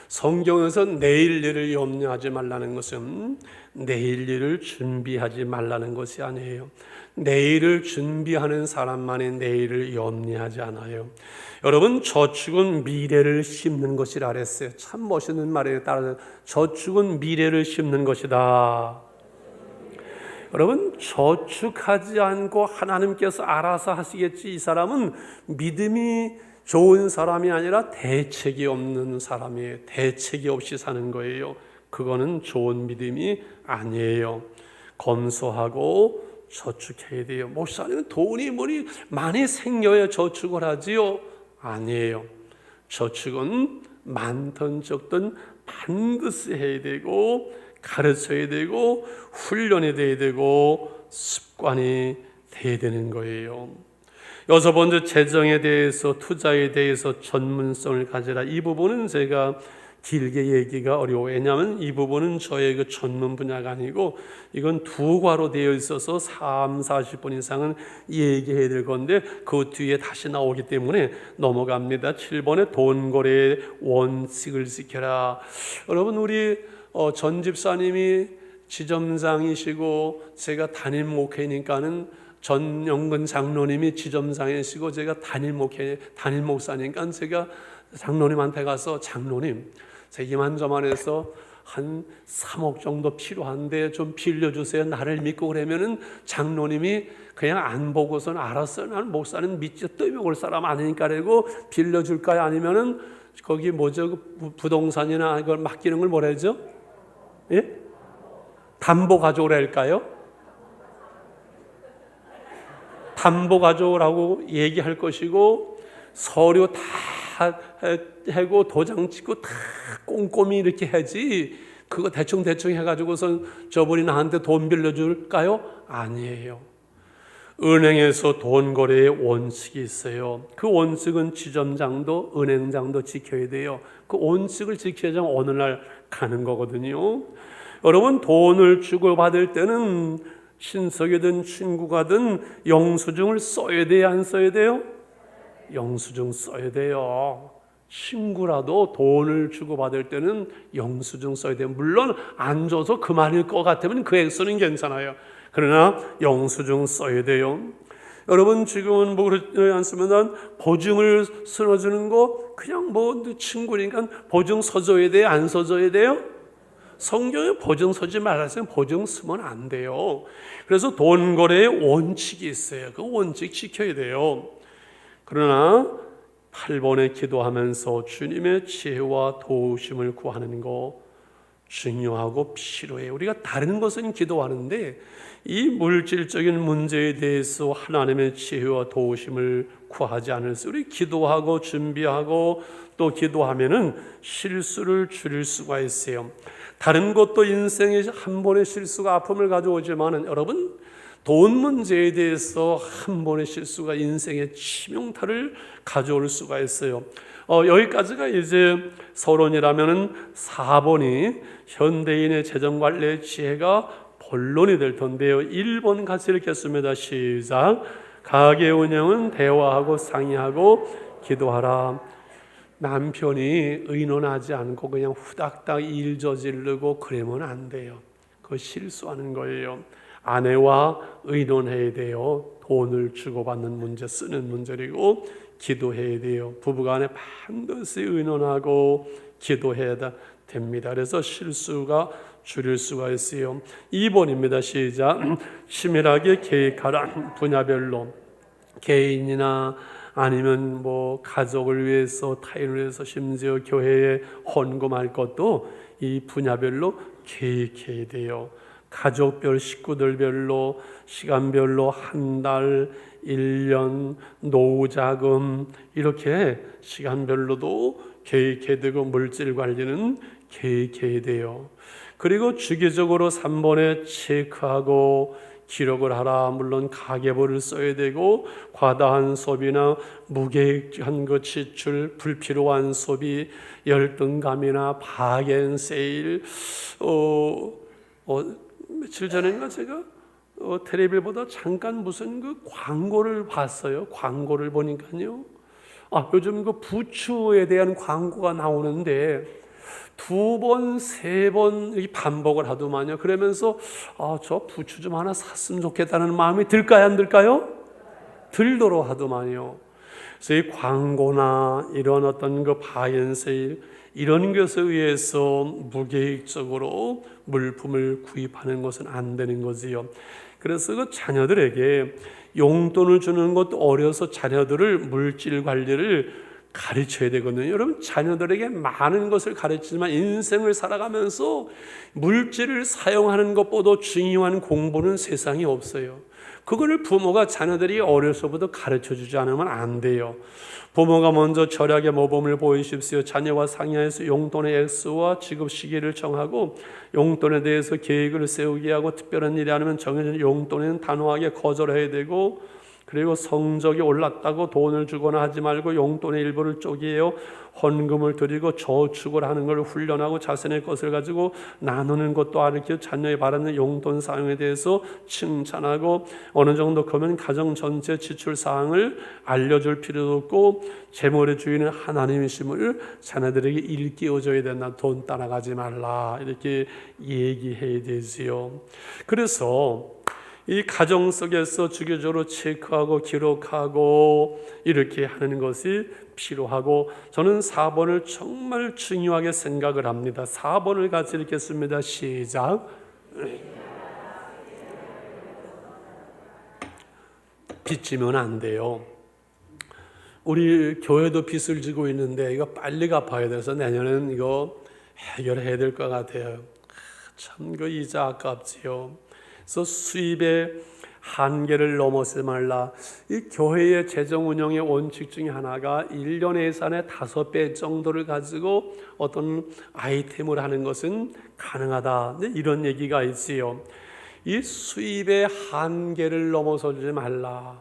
성경에서 내일 일을 염려하지 말라는 것은 내일 일을 준비하지 말라는 것이 아니에요. 내일을 준비하는 사람만이 내일을 염려하지 않아요. 여러분, 저축은 미래를 심는 것이라 그랬어요. 참 멋있는 말에 따라서 저축은 미래를 심는 것이다. 여러분, 저축하지 않고 하나님께서 알아서 하시겠지. 이 사람은 믿음이 좋은 사람이 아니라 대책이 없는 사람이에요. 대책이 없이 사는 거예요. 그거는 좋은 믿음이 아니에요. 검소하고 저축해야 돼요. 목사님은 돈이 많이 생겨야 저축을 하지요? 아니에요. 저축은 많든 적든 반드시 해야 되고 가르쳐야 되고 훈련이 돼야 되고 습관이 돼야 되는 거예요. 여섯 번째, 재정에 대해서, 투자에 대해서 전문성을 가지라. 이 부분은 제가 길게 얘기가 어려워요. 왜냐하면 이 부분은 저의 그 전문 분야가 아니고 이건 두 과로 되어 있어서 40분 이상은 얘기해야 될 건데 그 뒤에 다시 나오기 때문에 넘어갑니다. 7번에 돈거래의 원칙을 지켜라. 여러분, 우리 전 집사님이 지점장이시고 제가 담임 목회니까는 전 영근 장로님이 지점장이시고 제가 담임 목사니까 제가 장로님한테 가서 장로님, 제 이만저만해서 한 3억 정도 필요한데 좀 빌려주세요. 나를 믿고 그러면은 장로님이 그냥 안 보고선 알았어요. 나는 목사는 믿지 떠먹을 사람 아니니까 그러고 빌려줄까요? 아니면은 거기 뭐죠? 부동산이나 이걸 맡기는 걸 뭐라 하죠? 예? 담보 가져오라 할까요? 담보 가져오라고 얘기할 것이고 서류 다 하고 도장 찍고 다 꼼꼼히 이렇게 하지 그거 대충 해가지고선 저분이 나한테 돈 빌려줄까요? 아니에요. 은행에서 돈 거래의 원칙이 있어요. 그 원칙은 지점장도 은행장도 지켜야 돼요. 그 원칙을 지켜야 어느 날 가는 거거든요. 여러분, 돈을 주고 받을 때는 친척이든 친구가든 영수증을 써야 돼요, 안 써야 돼요? 영수증 써야 돼요. 친구라도 돈을 주고 받을 때는 영수증 써야 돼요. 물론 안 줘서 그만일 것 같으면 그 액수는 괜찮아요. 그러나 영수증 써야 돼요. 여러분, 지금은 뭐 그렇지 않습니다. 보증을 써주는 거 그냥 뭐 친구니까 보증 써줘야 돼요, 안 써줘야 돼요? 성경에 보증 서지 말았어요. 보증 쓰면 안 돼요. 그래서 돈 거래의 원칙이 있어요. 그 원칙 지켜야 돼요. 그러나 8번에 기도하면서 주님의 지혜와 도우심을 구하는 거 중요하고 필요해요. 우리가 다른 것은 기도하는데 이 물질적인 문제에 대해서 하나님의 지혜와 도우심을 구하지 않을 수, 우리 기도하고 준비하고 또 기도하면은 실수를 줄일 수가 있어요. 다른 것도 인생에 한 번의 실수가 아픔을 가져오지만은 여러분, 돈 문제에 대해서 한 번의 실수가 인생의 치명타를 가져올 수가 있어요. 여기까지가 이제 서론이라면은 4번이 현대인의 재정관리의 지혜가 본론이 될 텐데요. 1번 같이 읽겠습니다. 시작. 가게 운영은 대화하고 상의하고 기도하라. 남편이 의논하지 않고 그냥 후닥닥 일 저지르고 그러면 안 돼요. 그거 실수하는 거예요. 아내와 의논해야 돼요. 돈을 주고받는 문제, 쓰는 문제이고 기도해야 돼요. 부부간에 반드시 의논하고 기도해야 됩니다. 그래서 실수가 줄일 수가 있어요. 2번입니다. 시작. 치밀하게 계획하라. 분야별로 개인이나 아니면 뭐 가족을 위해서, 타인을 위해서, 심지어 교회에 헌금할 것도 이 분야별로 계획해야 돼요. 가족별, 식구들별로, 시간별로 한 달, 1년, 노후자금 이렇게 시간별로도 계획해야 되고 물질 관리는 계획해야 돼요. 그리고 주기적으로 3번에 체크하고 기록을 하라. 물론 가계부를 써야 되고 과다한 소비나 무계획한 것 지출, 불필요한 소비, 열등감이나 바겐세일, 며칠 전인가 제가 텔레비보다 잠깐 무슨 그 광고를 봤어요. 광고를 보니까요. 요즘 그 부추에 대한 광고가 나오는데 2번, 3번 반복을 하더만요. 그러면서 저 부추 좀 하나 샀으면 좋겠다는 마음이 들까요, 안 들까요? 들도록 하더만요. 그래서 이 광고나 이런 어떤 그 바이앤세일 이런 것에 의해서 무계획적으로 물품을 구입하는 것은 안 되는 거지요. 그래서 그 자녀들에게 용돈을 주는 것도 어려서 자녀들을 물질 관리를 가르쳐야 되거든요. 여러분, 자녀들에게 많은 것을 가르치지만 인생을 살아가면서 물질을 사용하는 것보다 중요한 공부는 세상에 없어요. 그거를 부모가 자녀들이 어려서부터 가르쳐주지 않으면 안 돼요. 부모가 먼저 절약의 모범을 보이십시오. 자녀와 상의해서 용돈의 액수와 지급 시기를 정하고 용돈에 대해서 계획을 세우게 하고 특별한 일이 아니면 정해진 용돈에는 단호하게 거절해야 되고, 그리고 성적이 올랐다고 돈을 주거나 하지 말고 용돈의 일부를 쪼개어 헌금을 드리고 저축을 하는 걸 훈련하고 자신의 것을 가지고 나누는 것도 가르쳐 자녀의 바라는 용돈 사용에 대해서 칭찬하고, 어느 정도 크면 가정 전체 지출 사항을 알려줄 필요도 없고 재물의 주인은 하나님이심을 자녀들에게 일깨워줘야 된다. 돈 따라가지 말라 이렇게 얘기해야 되지요. 그래서 이 가정 속에서 주기적으로 체크하고 기록하고 이렇게 하는 것이 필요하고, 저는 4번을 정말 중요하게 생각을 합니다. 4번을 같이 읽겠습니다. 시작. 빚지면 안 돼요. 우리 교회도 빚을 지고 있는데 이거 빨리 갚아야 돼서 내년에는 이거 해결해야 될 것 같아요. 참 그 이자 아깝지요. 그래서 수입의 한계를 넘어서지 말라. 이 교회의 재정 운영의 원칙 중에 하나가 1년의 예산의 5배 정도를 가지고 어떤 아이템을 하는 것은 가능하다, 이런 얘기가 있지요. 이 수입의 한계를 넘어서지 말라.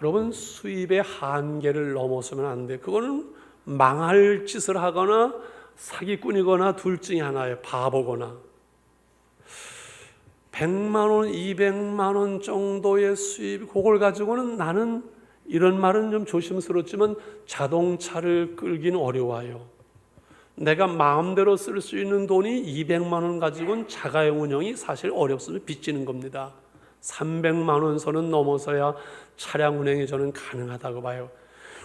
여러분, 수입의 한계를 넘어서면 안 돼. 그거는 망할 짓을 하거나 사기꾼이거나 둘 중에 하나예요. 바보거나. 100만 원, 200만 원 정도의 수입, 그걸 가지고는 나는, 이런 말은 좀 조심스럽지만 자동차를 끌기는 어려워요. 내가 마음대로 쓸 수 있는 돈이 200만 원 가지고는 자가용 운영이 사실 어렵습니다. 빚지는 겁니다. 300만 원 선은 넘어서야 차량 운행이 저는 가능하다고 봐요.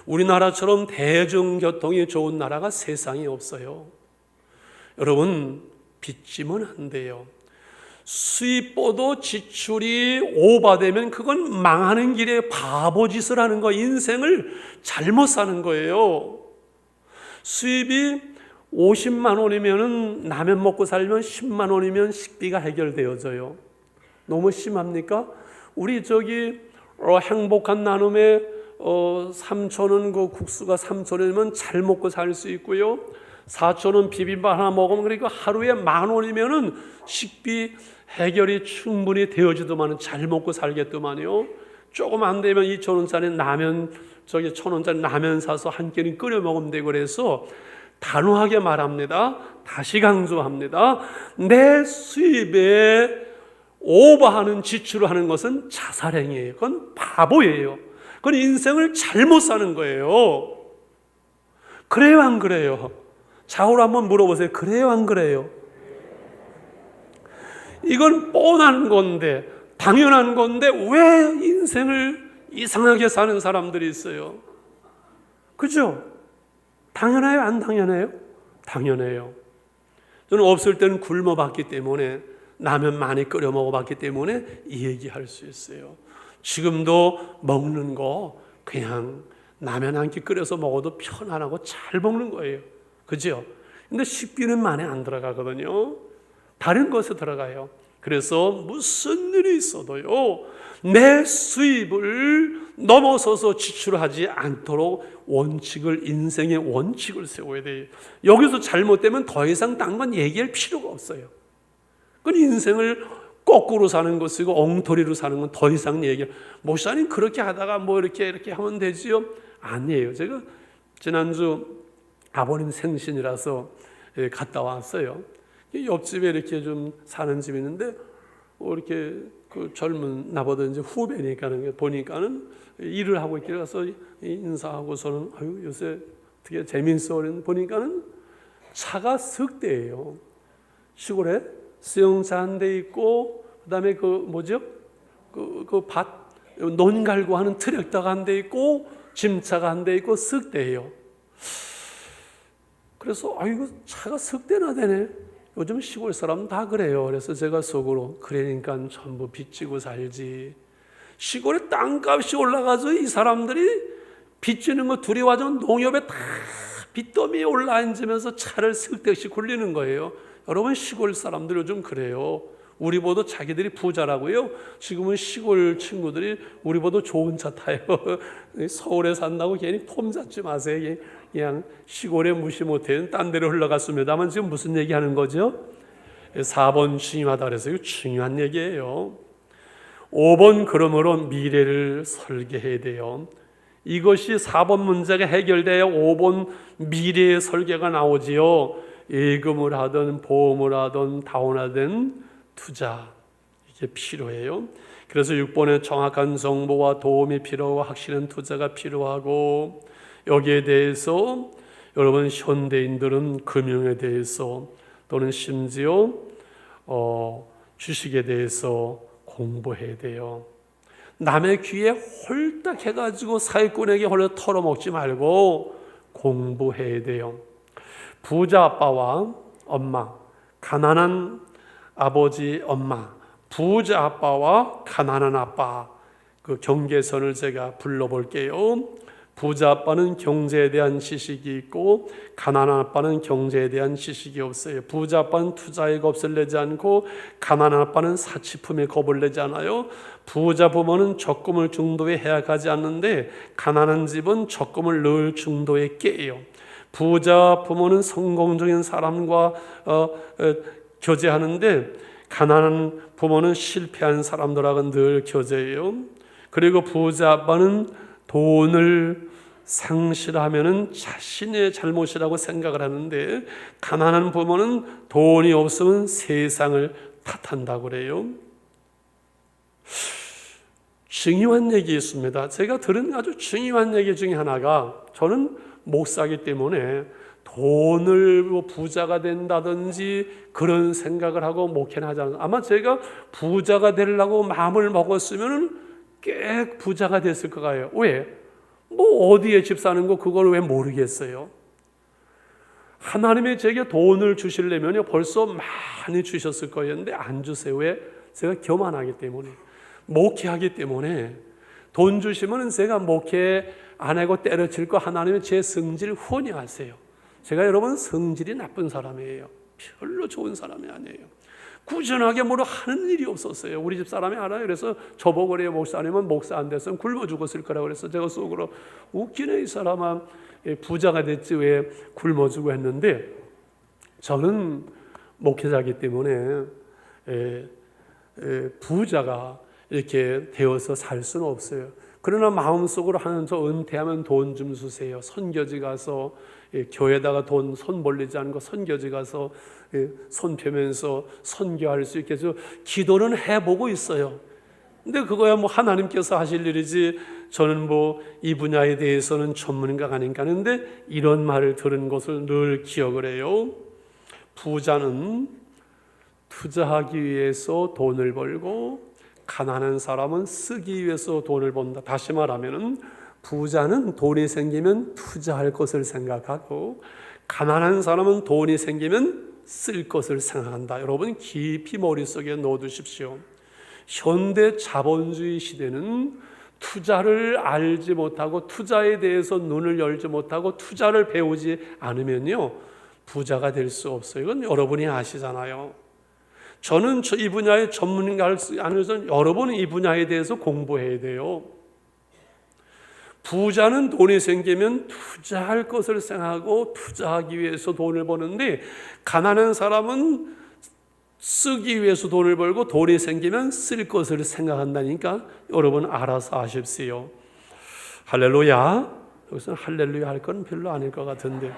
우리나라처럼 대중교통이 좋은 나라가 세상에 없어요. 여러분, 빚지면 안 돼요. 수입보도 지출이 오버되면 그건 망하는 길에 바보짓을 하는 거, 인생을 잘못 사는 거예요. 수입이 50만 원이면 라면 먹고 살면 10만 원이면 식비가 해결되어져요. 너무 심합니까? 우리 행복한 나눔에 3,000원 그 국수가 3,000원이면 잘 먹고 살 수 있고요. 4,000원 비빔밥 하나 먹으면, 그러니까 하루에 10,000원이면은 식비 해결이 충분히 되어지더만은 잘 먹고 살겠더만요. 조금 안 되면 2,000원짜리 라면, 1,000원짜리 라면 사서 한 끼는 끓여 먹으면 되고, 그래서 단호하게 말합니다. 다시 강조합니다. 내 수입에 오버하는 지출을 하는 것은 자살행위예요. 그건 바보예요. 그건 인생을 잘못 사는 거예요. 그래요, 안 그래요? 좌우로 한번 물어보세요. 그래요, 안 그래요? 이건 뻔한 건데, 당연한 건데 왜 인생을 이상하게 사는 사람들이 있어요? 그죠? 당연해요, 안 당연해요? 당연해요. 저는 없을 때는 굶어봤기 때문에, 라면 많이 끓여 먹어봤기 때문에 이 얘기할 수 있어요. 지금도 먹는 거 그냥 라면 한 끼 끓여서 먹어도 편안하고 잘 먹는 거예요. 그죠? 근데 식비는 많이 안 들어가거든요. 다른 것에 들어가요. 그래서 무슨 일이 있어도요, 내 수입을 넘어서서 지출하지 않도록 인생의 원칙을 세워야 돼요. 여기서 잘못되면 더 이상 딴 건 얘기할 필요가 없어요. 그건 인생을 거꾸로 사는 것이고 엉터리로 사는 건 더 이상 얘기할. 목사님 그렇게 하다가 이렇게 하면 되지요? 아니에요. 제가 지난주 아버님 생신이라서 갔다 왔어요. 옆집에 이렇게 좀 사는 집이 있는데, 이렇게 그 젊은 나보다 이제 후배니까는 보니까는 일을 하고 있길래 가서 인사하고서는 아유 요새 되게 재밌어 보니까는 차가 석 대예요. 시골에 수영차 한 대 있고, 그다음에 논 갈고 하는 트랙터가 한 대 있고, 짐차가 한 대 있고, 석 대예요. 그래서 아이고 차가 석 대나 되네. 요즘 시골 사람 다 그래요. 그래서 제가 속으로, 그러니까 전부 빚지고 살지. 시골에 땅값이 올라가서 이 사람들이 빚지는 거 두려워하죠. 농협에 다 빚더미에 올라앉으면서 차를 석 대씩 굴리는 거예요. 여러분, 시골 사람들 요즘 그래요. 우리보다 자기들이 부자라고요. 지금은 시골 친구들이 우리보다 좋은 차 타요. 서울에 산다고 괜히 폼 잡지 마세요. 그냥 시골에 무시 못해요. 딴 데로 흘러갔습니다만 지금 무슨 얘기하는 거죠? 4번 중요하다 그래서 이거 중요한 얘기예요. 5번 그러므로 미래를 설계해야 돼요. 이것이 4번 문제가 해결돼야 5번 미래의 설계가 나오지요. 예금을 하든 보험을 하든 다운하든 투자, 이게 필요해요. 그래서 6번에 정확한 정보와 도움이 필요하고 확실한 투자가 필요하고, 여기에 대해서 여러분 현대인들은 금융에 대해서 또는 심지어 주식에 대해서 공부해야 돼요. 남의 귀에 홀딱 해가지고 사기꾼에게 홀딱 털어먹지 말고 공부해야 돼요. 부자 아빠와 엄마, 가난한 아버지 엄마, 부자 아빠와 가난한 아빠, 그 경계선을 제가 불러볼게요. 부자 아빠는 경제에 대한 지식이 있고 가난한 아빠는 경제에 대한 지식이 없어요. 부자 아빠는 투자에 겁을 내지 않고 가난한 아빠는 사치품에 겁을 내지 않아요. 부자 부모는 적금을 중도에 해약하지 않는데 가난한 집은 적금을 늘 중도에 깨요. 부자 부모는 성공적인 사람과 교제하는데 가난한 부모는 실패한 사람들하고 늘 교제해요. 그리고 부자 아빠는 돈을 상실하면은 자신의 잘못이라고 생각을 하는데 가난한 부모는 돈이 없으면 세상을 탓한다고 그래요. 중요한 얘기 있습니다. 제가 들은 아주 중요한 얘기 중에 하나가, 저는 목사이기 때문에 돈을 부자가 된다든지 그런 생각을 하고 목회는 하지 않아요. 아마 제가 부자가 되려고 마음을 먹었으면 꽤 부자가 됐을 거예요. 왜? 뭐 어디에 집 사는 거 그걸 왜 모르겠어요? 하나님이 제게 돈을 주시려면요 벌써 많이 주셨을 거예요. 근데 안 주세요. 왜? 제가 교만하기 때문에, 목회하기 때문에. 돈 주시면 제가 목회 안 하고 때려칠 거 하나님이 제 성질을 훤히 아세요. 제가 여러분 성질이 나쁜 사람이에요. 별로 좋은 사람이 아니에요. 꾸준하게 뭐로 하는 일이 없었어요. 우리 집 사람이 알아요. 그래서 저보고 그래요. 목사님은 목사 안 됐으면 굶어 죽었을 거라고 그래서 제가 속으로 웃기네 이 사람아, 부자가 됐지 왜 굶어 죽어 했는데, 저는 목회자이기 때문에 부자가 이렇게 되어서 살 수는 없어요. 그러나 마음속으로 하는, 저 은퇴하면 돈 좀 주세요. 선교지 가서 교회에다가 돈 손 벌리지 않고 선교지 가서 손 펴면서 선교할 수 있게 해서 기도는 해보고 있어요. 근데 그거야 뭐 하나님께서 하실 일이지 저는 뭐 이 분야에 대해서는 전문가가 아닌가 하는데, 이런 말을 들은 것을 늘 기억을 해요. 부자는 투자하기 위해서 돈을 벌고 가난한 사람은 쓰기 위해서 돈을 번다. 다시 말하면 부자는 돈이 생기면 투자할 것을 생각하고 가난한 사람은 돈이 생기면 쓸 것을 생각한다. 여러분 깊이 머릿속에 넣어두십시오. 현대 자본주의 시대는 투자를 알지 못하고 투자에 대해서 눈을 열지 못하고 투자를 배우지 않으면요 부자가 될 수 없어요. 이건 여러분이 아시잖아요. 저는 이 분야의 전문가를 아니면서 여러분은 이 분야에 대해서 공부해야 돼요. 부자는 돈이 생기면 투자할 것을 생각하고 투자하기 위해서 돈을 버는데, 가난한 사람은 쓰기 위해서 돈을 벌고 돈이 생기면 쓸 것을 생각한다니까 여러분 알아서 아십시오. 할렐루야. 여기서 할렐루야 할 건 별로 아닐 것 같은데.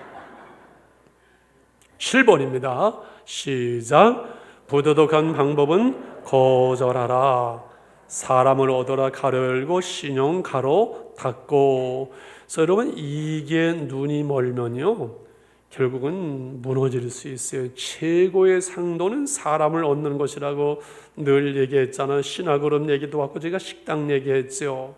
7번입니다. 시작. 부도덕한 방법은 거절하라. 사람을 얻어라 가로 열고 신용 가로 닫고. 그래서 여러분 이게 눈이 멀면요 결국은 무너질 수 있어요. 최고의 상도는 사람을 얻는 것이라고 늘 얘기했잖아요. 신화그룹 얘기도 하고 제가 식당 얘기했죠.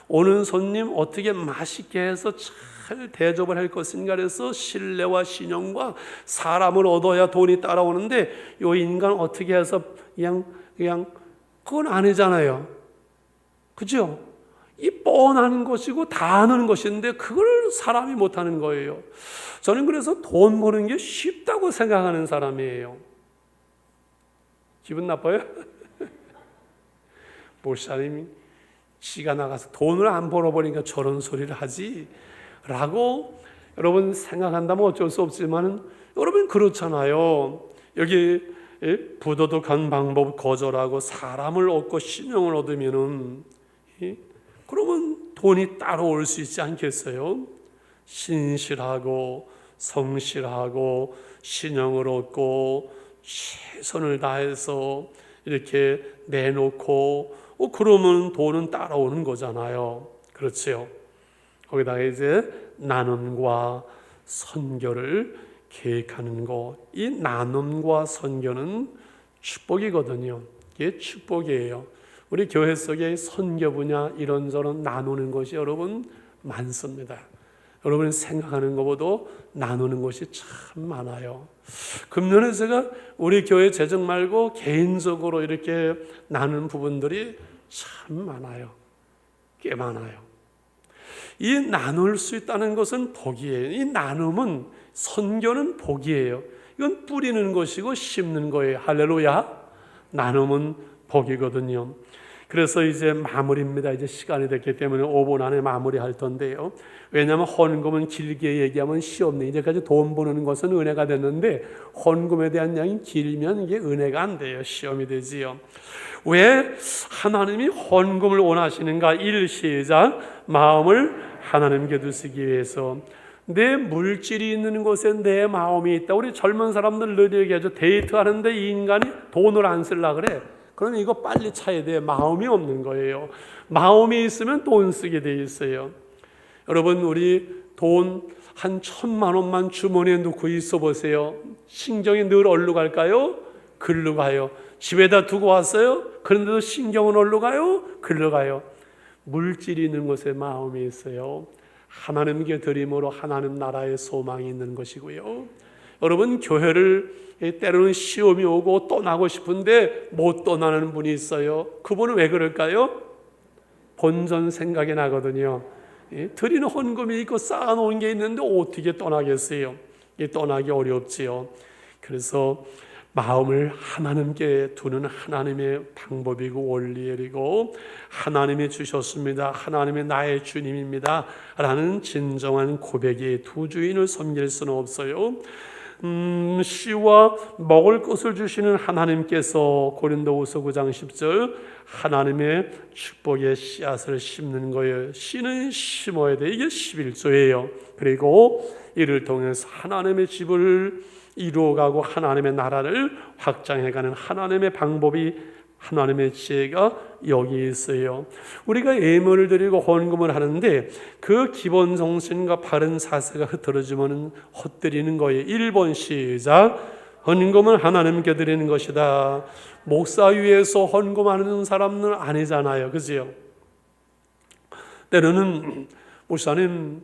오는 손님 어떻게 맛있게 해서 잘 대접을 할 것인가 그래서 신뢰와 신용과 사람을 얻어야 돈이 따라오는데, 이 인간 어떻게 해서 그냥 그건 아니잖아요. 그죠? 이 뻔한 것이고 다 아는 것인데 그걸 사람이 못하는 거예요. 저는 그래서 돈 버는 게 쉽다고 생각하는 사람이에요. 기분 나빠요? 목사님이 지가 나가서 돈을 안 벌어버리니까 저런 소리를 하지 라고 여러분 생각한다면 어쩔 수 없지만 여러분 그렇잖아요. 여기 부도덕한 방법 거절하고 사람을 얻고 신용을 얻으면은 그러면 돈이 따로 올 수 있지 않겠어요? 신실하고 성실하고 신용을 얻고 최선을 다해서 이렇게 내놓고 그러면 돈은 따라오는 거잖아요. 그렇죠? 거기다가 이제 나눔과 선교를 계획하는 거, 이 나눔과 선교는 축복이거든요. 이게 축복이에요. 우리 교회 속에 선교 분야 이런저런 나누는 것이 여러분 많습니다. 여러분이 생각하는 것보다 나누는 것이 참 많아요. 금년에 제가 우리 교회 재정 말고 개인적으로 이렇게 나누는 부분들이 참 많아요. 꽤 많아요. 이 나눌 수 있다는 것은 복이에요. 이 나눔은, 선교는 복이에요. 이건 뿌리는 것이고 심는 거예요. 할렐루야. 나눔은 복이거든요. 그래서 이제 마무리입니다. 이제 시간이 됐기 때문에 5분 안에 마무리할 텐데요. 왜냐하면 헌금은 길게 얘기하면 시험네. 이제까지 돈 버는 것은 은혜가 됐는데 헌금에 대한 양이 길면 이게 은혜가 안 돼요. 시험이 되지요. 왜 하나님이 헌금을 원하시는가? 1. 시작. 마음을 하나님께 두시기 위해서. 내 물질이 있는 곳에 내 마음이 있다. 우리 젊은 사람들 늘 얘기하죠. 데이트하는데 이 인간이 돈을 안 쓰려고 그래. 그러면 이거 빨리 차야 돼. 마음이 없는 거예요. 마음이 있으면 돈 쓰게 돼 있어요. 여러분, 우리 돈 한 1,000만 원만 주머니에 넣고 있어 보세요. 신경이 늘 어디로 갈까요? 글로 가요. 집에다 두고 왔어요? 그런데도 신경은 어디로 가요? 글로 가요. 물질이 있는 곳에 마음이 있어요. 하나님께 드림으로 하나님 나라의 소망이 있는 것이고요. 여러분, 교회를 때로는 시험이 오고 떠나고 싶은데 못 떠나는 분이 있어요. 그분은 왜 그럴까요? 본전 생각이 나거든요. 드리는 헌금이 있고 쌓아놓은 게 있는데 어떻게 떠나겠어요? 떠나기 어렵지요. 그래서 마음을 하나님께 두는 하나님의 방법이고 원리이고, 하나님이 주셨습니다, 하나님이 나의 주님입니다 라는 진정한 고백이, 두 주인을 섬길 수는 없어요. 씨와 먹을 것을 주시는 하나님께서 고린도후서 9장 10절 하나님의 축복의 씨앗을 심는 거예요. 씨는 심어야 돼. 이게 11조예요. 그리고 이를 통해서 하나님의 집을 이루어가고 하나님의 나라를 확장해가는 하나님의 방법이, 하나님의 지혜가 여기 있어요. 우리가 예물을 드리고 헌금을 하는데 그 기본 정신과 바른 자세가 흐트러지면 헛되리는 거예요. 1번 시작. 헌금은 하나님께 드리는 것이다. 목사 위에서 헌금하는 사람은 아니잖아요. 그죠? 때로는 목사님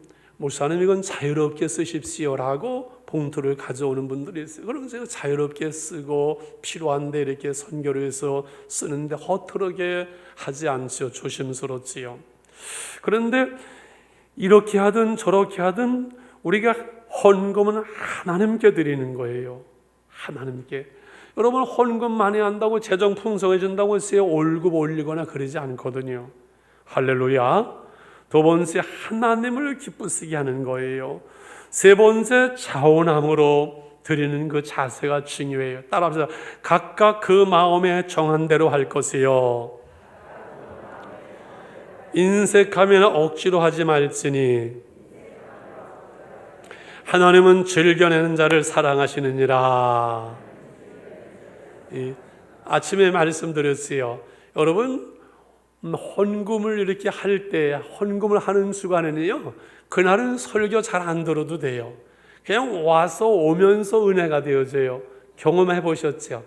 이건 자유롭게 쓰십시오라고 봉투를 가져오는 분들이 있어요. 그럼 제가 자유롭게 쓰고 필요한데 이렇게 선교를 해서 쓰는데 허투루게 하지 않죠. 조심스럽지요. 그런데 이렇게 하든 저렇게 하든 우리가 헌금은 하나님께 드리는 거예요. 하나님께. 여러분, 헌금 많이 한다고 재정 풍성해진다고 해서 월급 올리거나 그러지 않거든요. 할렐루야. 두 번째, 하나님을 기쁘시게 하는 거예요. 세 번째, 자원함으로 드리는 그 자세가 중요해요. 따라합시다. 각각 그 마음에 정한 대로 할 것이요. 인색하면 억지로 하지 말지니 하나님은 즐겨내는 자를 사랑하시느니라. 아침에 말씀드렸어요. 여러분, 헌금을 이렇게 할 때, 헌금을 하는 주간에는요, 그날은 설교 잘 안 들어도 돼요. 그냥 와서 오면서 은혜가 되어져요. 경험해 보셨죠?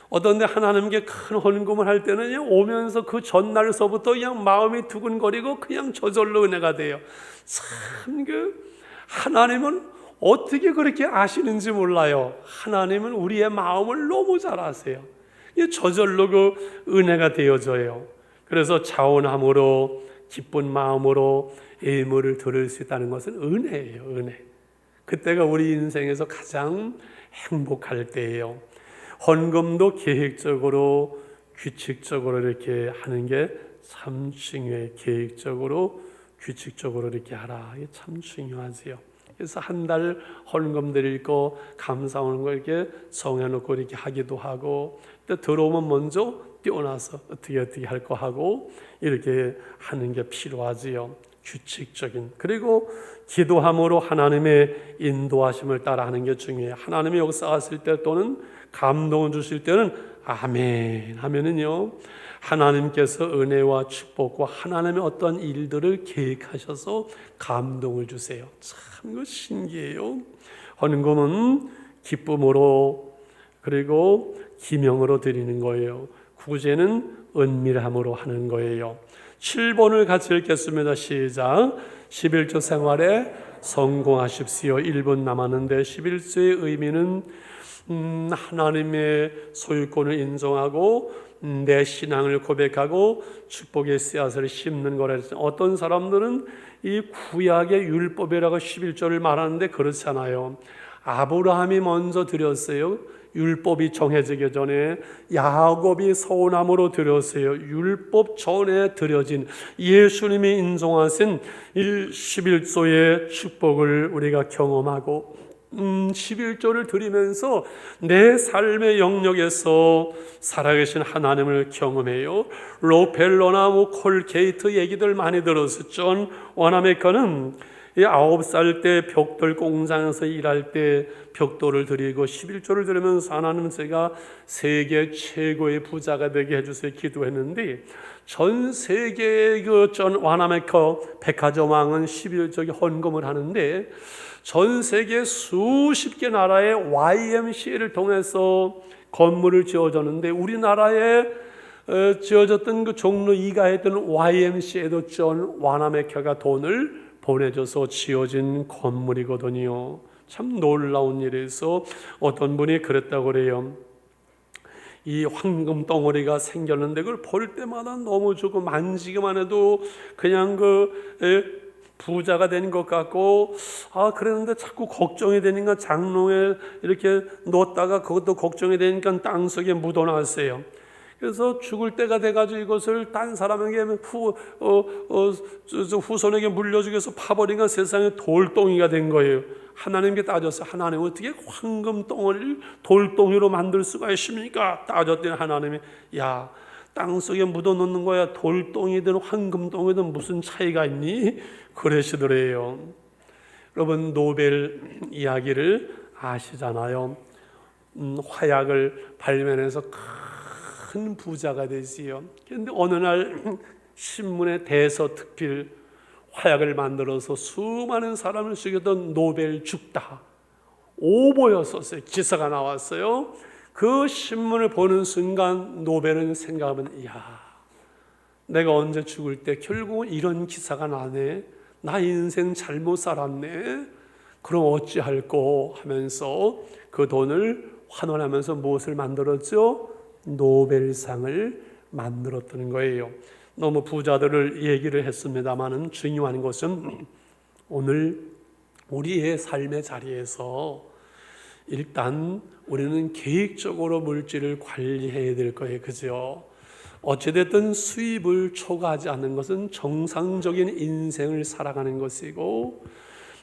어떤 데 하나님께 큰 헌금을 할 때는 그냥 오면서 그 전날서부터 그냥 마음이 두근거리고 그냥 저절로 은혜가 돼요. 참 하나님은 어떻게 그렇게 아시는지 몰라요. 하나님은 우리의 마음을 너무 잘 아세요. 저절로 그 은혜가 되어져요. 그래서 자원함으로 기쁜 마음으로 예물을 드릴 수 있다는 것은 은혜예요. 은혜. 그때가 우리 인생에서 가장 행복할 때예요. 헌금도 계획적으로 규칙적으로 이렇게 하는 게 참 중요해요. 계획적으로 규칙적으로 이렇게 하라. 이게 참 중요하지요. 그래서 한 달 헌금 드릴 거 감사하는 거 이렇게 정해놓고 이렇게 하기도 하고, 또 들어오면 먼저 뛰어나서 어떻게 할 거 하고 이렇게 하는 게 필요하지요. 규칙적인. 그리고 기도함으로 하나님의 인도하심을 따라하는 게 중요해요. 하나님이 역사하실 때 또는 감동을 주실 때는 아멘 하면은요, 하나님께서 은혜와 축복과 하나님의 어떤 일들을 계획하셔서 감동을 주세요. 참 이거 신기해요. 헌금은 기쁨으로 그리고 기명으로 드리는 거예요. 구제는 은밀함으로 하는 거예요. 7번을 같이 읽겠습니다. 시작. 11조 생활에 성공하십시오. 1분 남았는데 11조의 의미는 하나님의 소유권을 인정하고 내 신앙을 고백하고 축복의 씨앗을 심는 거라 했어요. 어떤 사람들은 이 구약의 율법이라고 11조를 말하는데 그렇잖아요. 아브라함이 먼저 드렸어요. 율법이 정해지기 전에 야곱이 서운함으로 드렸어요. 율법 전에 드려진 예수님이 인정하신 11조의 축복을 우리가 경험하고 11조를 드리면서 내 삶의 영역에서 살아계신 하나님을 경험해요. 로펠러나 콜게이트 얘기들 많이 들었어요. 존 워나메커는 9살 때 벽돌 공장에서 일할 때 벽돌을 드리고 11조를 드리면서 하나님 제가 세계 최고의 부자가 되게 해주세요 기도했는데, 전 세계의 존 와나메커 백화점 왕은 11조의 헌금을 하는데 전 세계 수십 개 나라의 YMCA를 통해서 건물을 지어줬는데 우리나라에 지어졌던 그 종로 2가 했던 YMCA도 존 와나메커가 돈을 보내줘서 지어진 건물이거든요. 참 놀라운 일에서 어떤 분이 그랬다고 그래요. 이 황금 덩어리가 생겼는데 그걸 볼 때마다 너무 좋고 만지기만 해도 그냥 부자가 된 것 같고, 그랬는데 자꾸 걱정이 되니까 장롱에 이렇게 넣었다가 그것도 걱정이 되니까 땅속에 묻어놨어요. 그래서 죽을 때가 돼가지고 이것을 딴 사람에게 후손에게 물려주기 위해서 파버리니까 세상에 돌덩이가 된 거예요. 하나님께 따져서 하나님 어떻게 황금 덩어리를 돌덩이로 만들 수가 있습니까? 따졌더니 하나님이 야, 땅속에 묻어놓는 거야. 돌덩이든 황금덩이든 무슨 차이가 있니? 그러시더래요. 여러분 노벨 이야기를 아시잖아요. 화약을 발명해서 큰 부자가 되지요. 그런데 어느 날 신문에 대서특필 화약을 만들어서 수많은 사람을 죽였던 노벨 죽다 오보였었어요. 기사가 나왔어요. 그 신문을 보는 순간 노벨은 생각하면 야, 내가 언제 죽을 때 결국은 이런 기사가 나네. 나 인생 잘못 살았네. 그럼 어찌할꼬 하면서 그 돈을 환원하면서 무엇을 만들었죠? 노벨상을 만들었던 거예요. 너무 부자들을 얘기를 했습니다마는 중요한 것은 오늘 우리의 삶의 자리에서 일단 우리는 계획적으로 물질을 관리해야 될 거예요. 그죠? 어찌됐든 수입을 초과하지 않는 것은 정상적인 인생을 살아가는 것이고,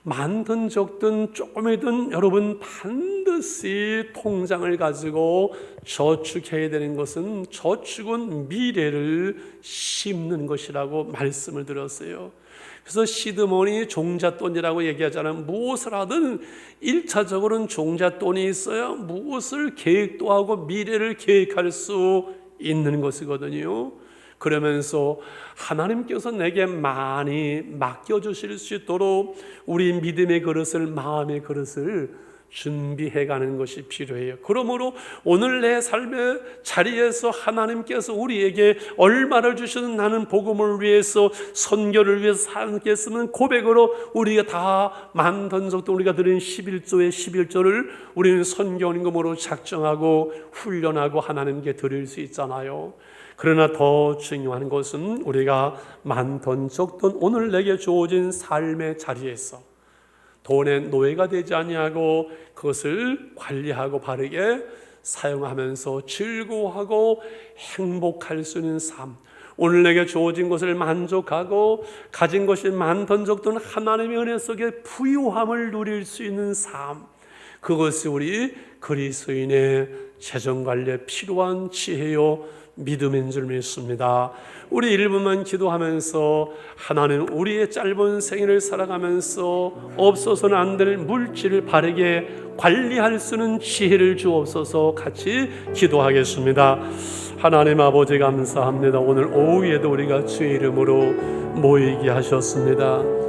많든 적든 조금이든 여러분 반드시 통장을 가지고 저축해야 되는 것은 저축은 미래를 심는 것이라고 말씀을 드렸어요. 그래서 시드머니 종잣돈이라고 얘기하잖아요. 무엇을 하든 1차적으로는 종잣돈이 있어야 무엇을 계획도 하고 미래를 계획할 수 있는 것이거든요. 그러면서 하나님께서 내게 많이 맡겨주실 수 있도록 우리 믿음의 그릇을, 마음의 그릇을 준비해가는 것이 필요해요. 그러므로 오늘 내 삶의 자리에서 하나님께서 우리에게 얼마를 주시는 나는 복음을 위해서, 선교를 위해서 살겠으면 고백으로 우리가 다 만든 적도 우리가 드린 11조의 11조를 우리는 선교원금으로 작정하고 훈련하고 하나님께 드릴 수 있잖아요. 그러나 더 중요한 것은 우리가 많던 적던 오늘 내게 주어진 삶의 자리에서 돈의 노예가 되지 아니하고 그것을 관리하고 바르게 사용하면서 즐거워하고 행복할 수 있는 삶, 오늘 내게 주어진 것을 만족하고 가진 것이 많던 적도는 하나님의 은혜 속에 부유함을 누릴 수 있는 삶, 그것이 우리 그리스도인의 재정관리에 필요한 지혜요 믿음인 줄 믿습니다. 우리 1분만 기도하면서 하나님, 우리의 짧은 생애를 살아가면서 없어서는 안 될 물질을 바르게 관리할 수 있는 지혜를 주옵소서. 같이 기도하겠습니다. 하나님 아버지 감사합니다. 오늘 오후에도 우리가 주의 이름으로 모이게 하셨습니다.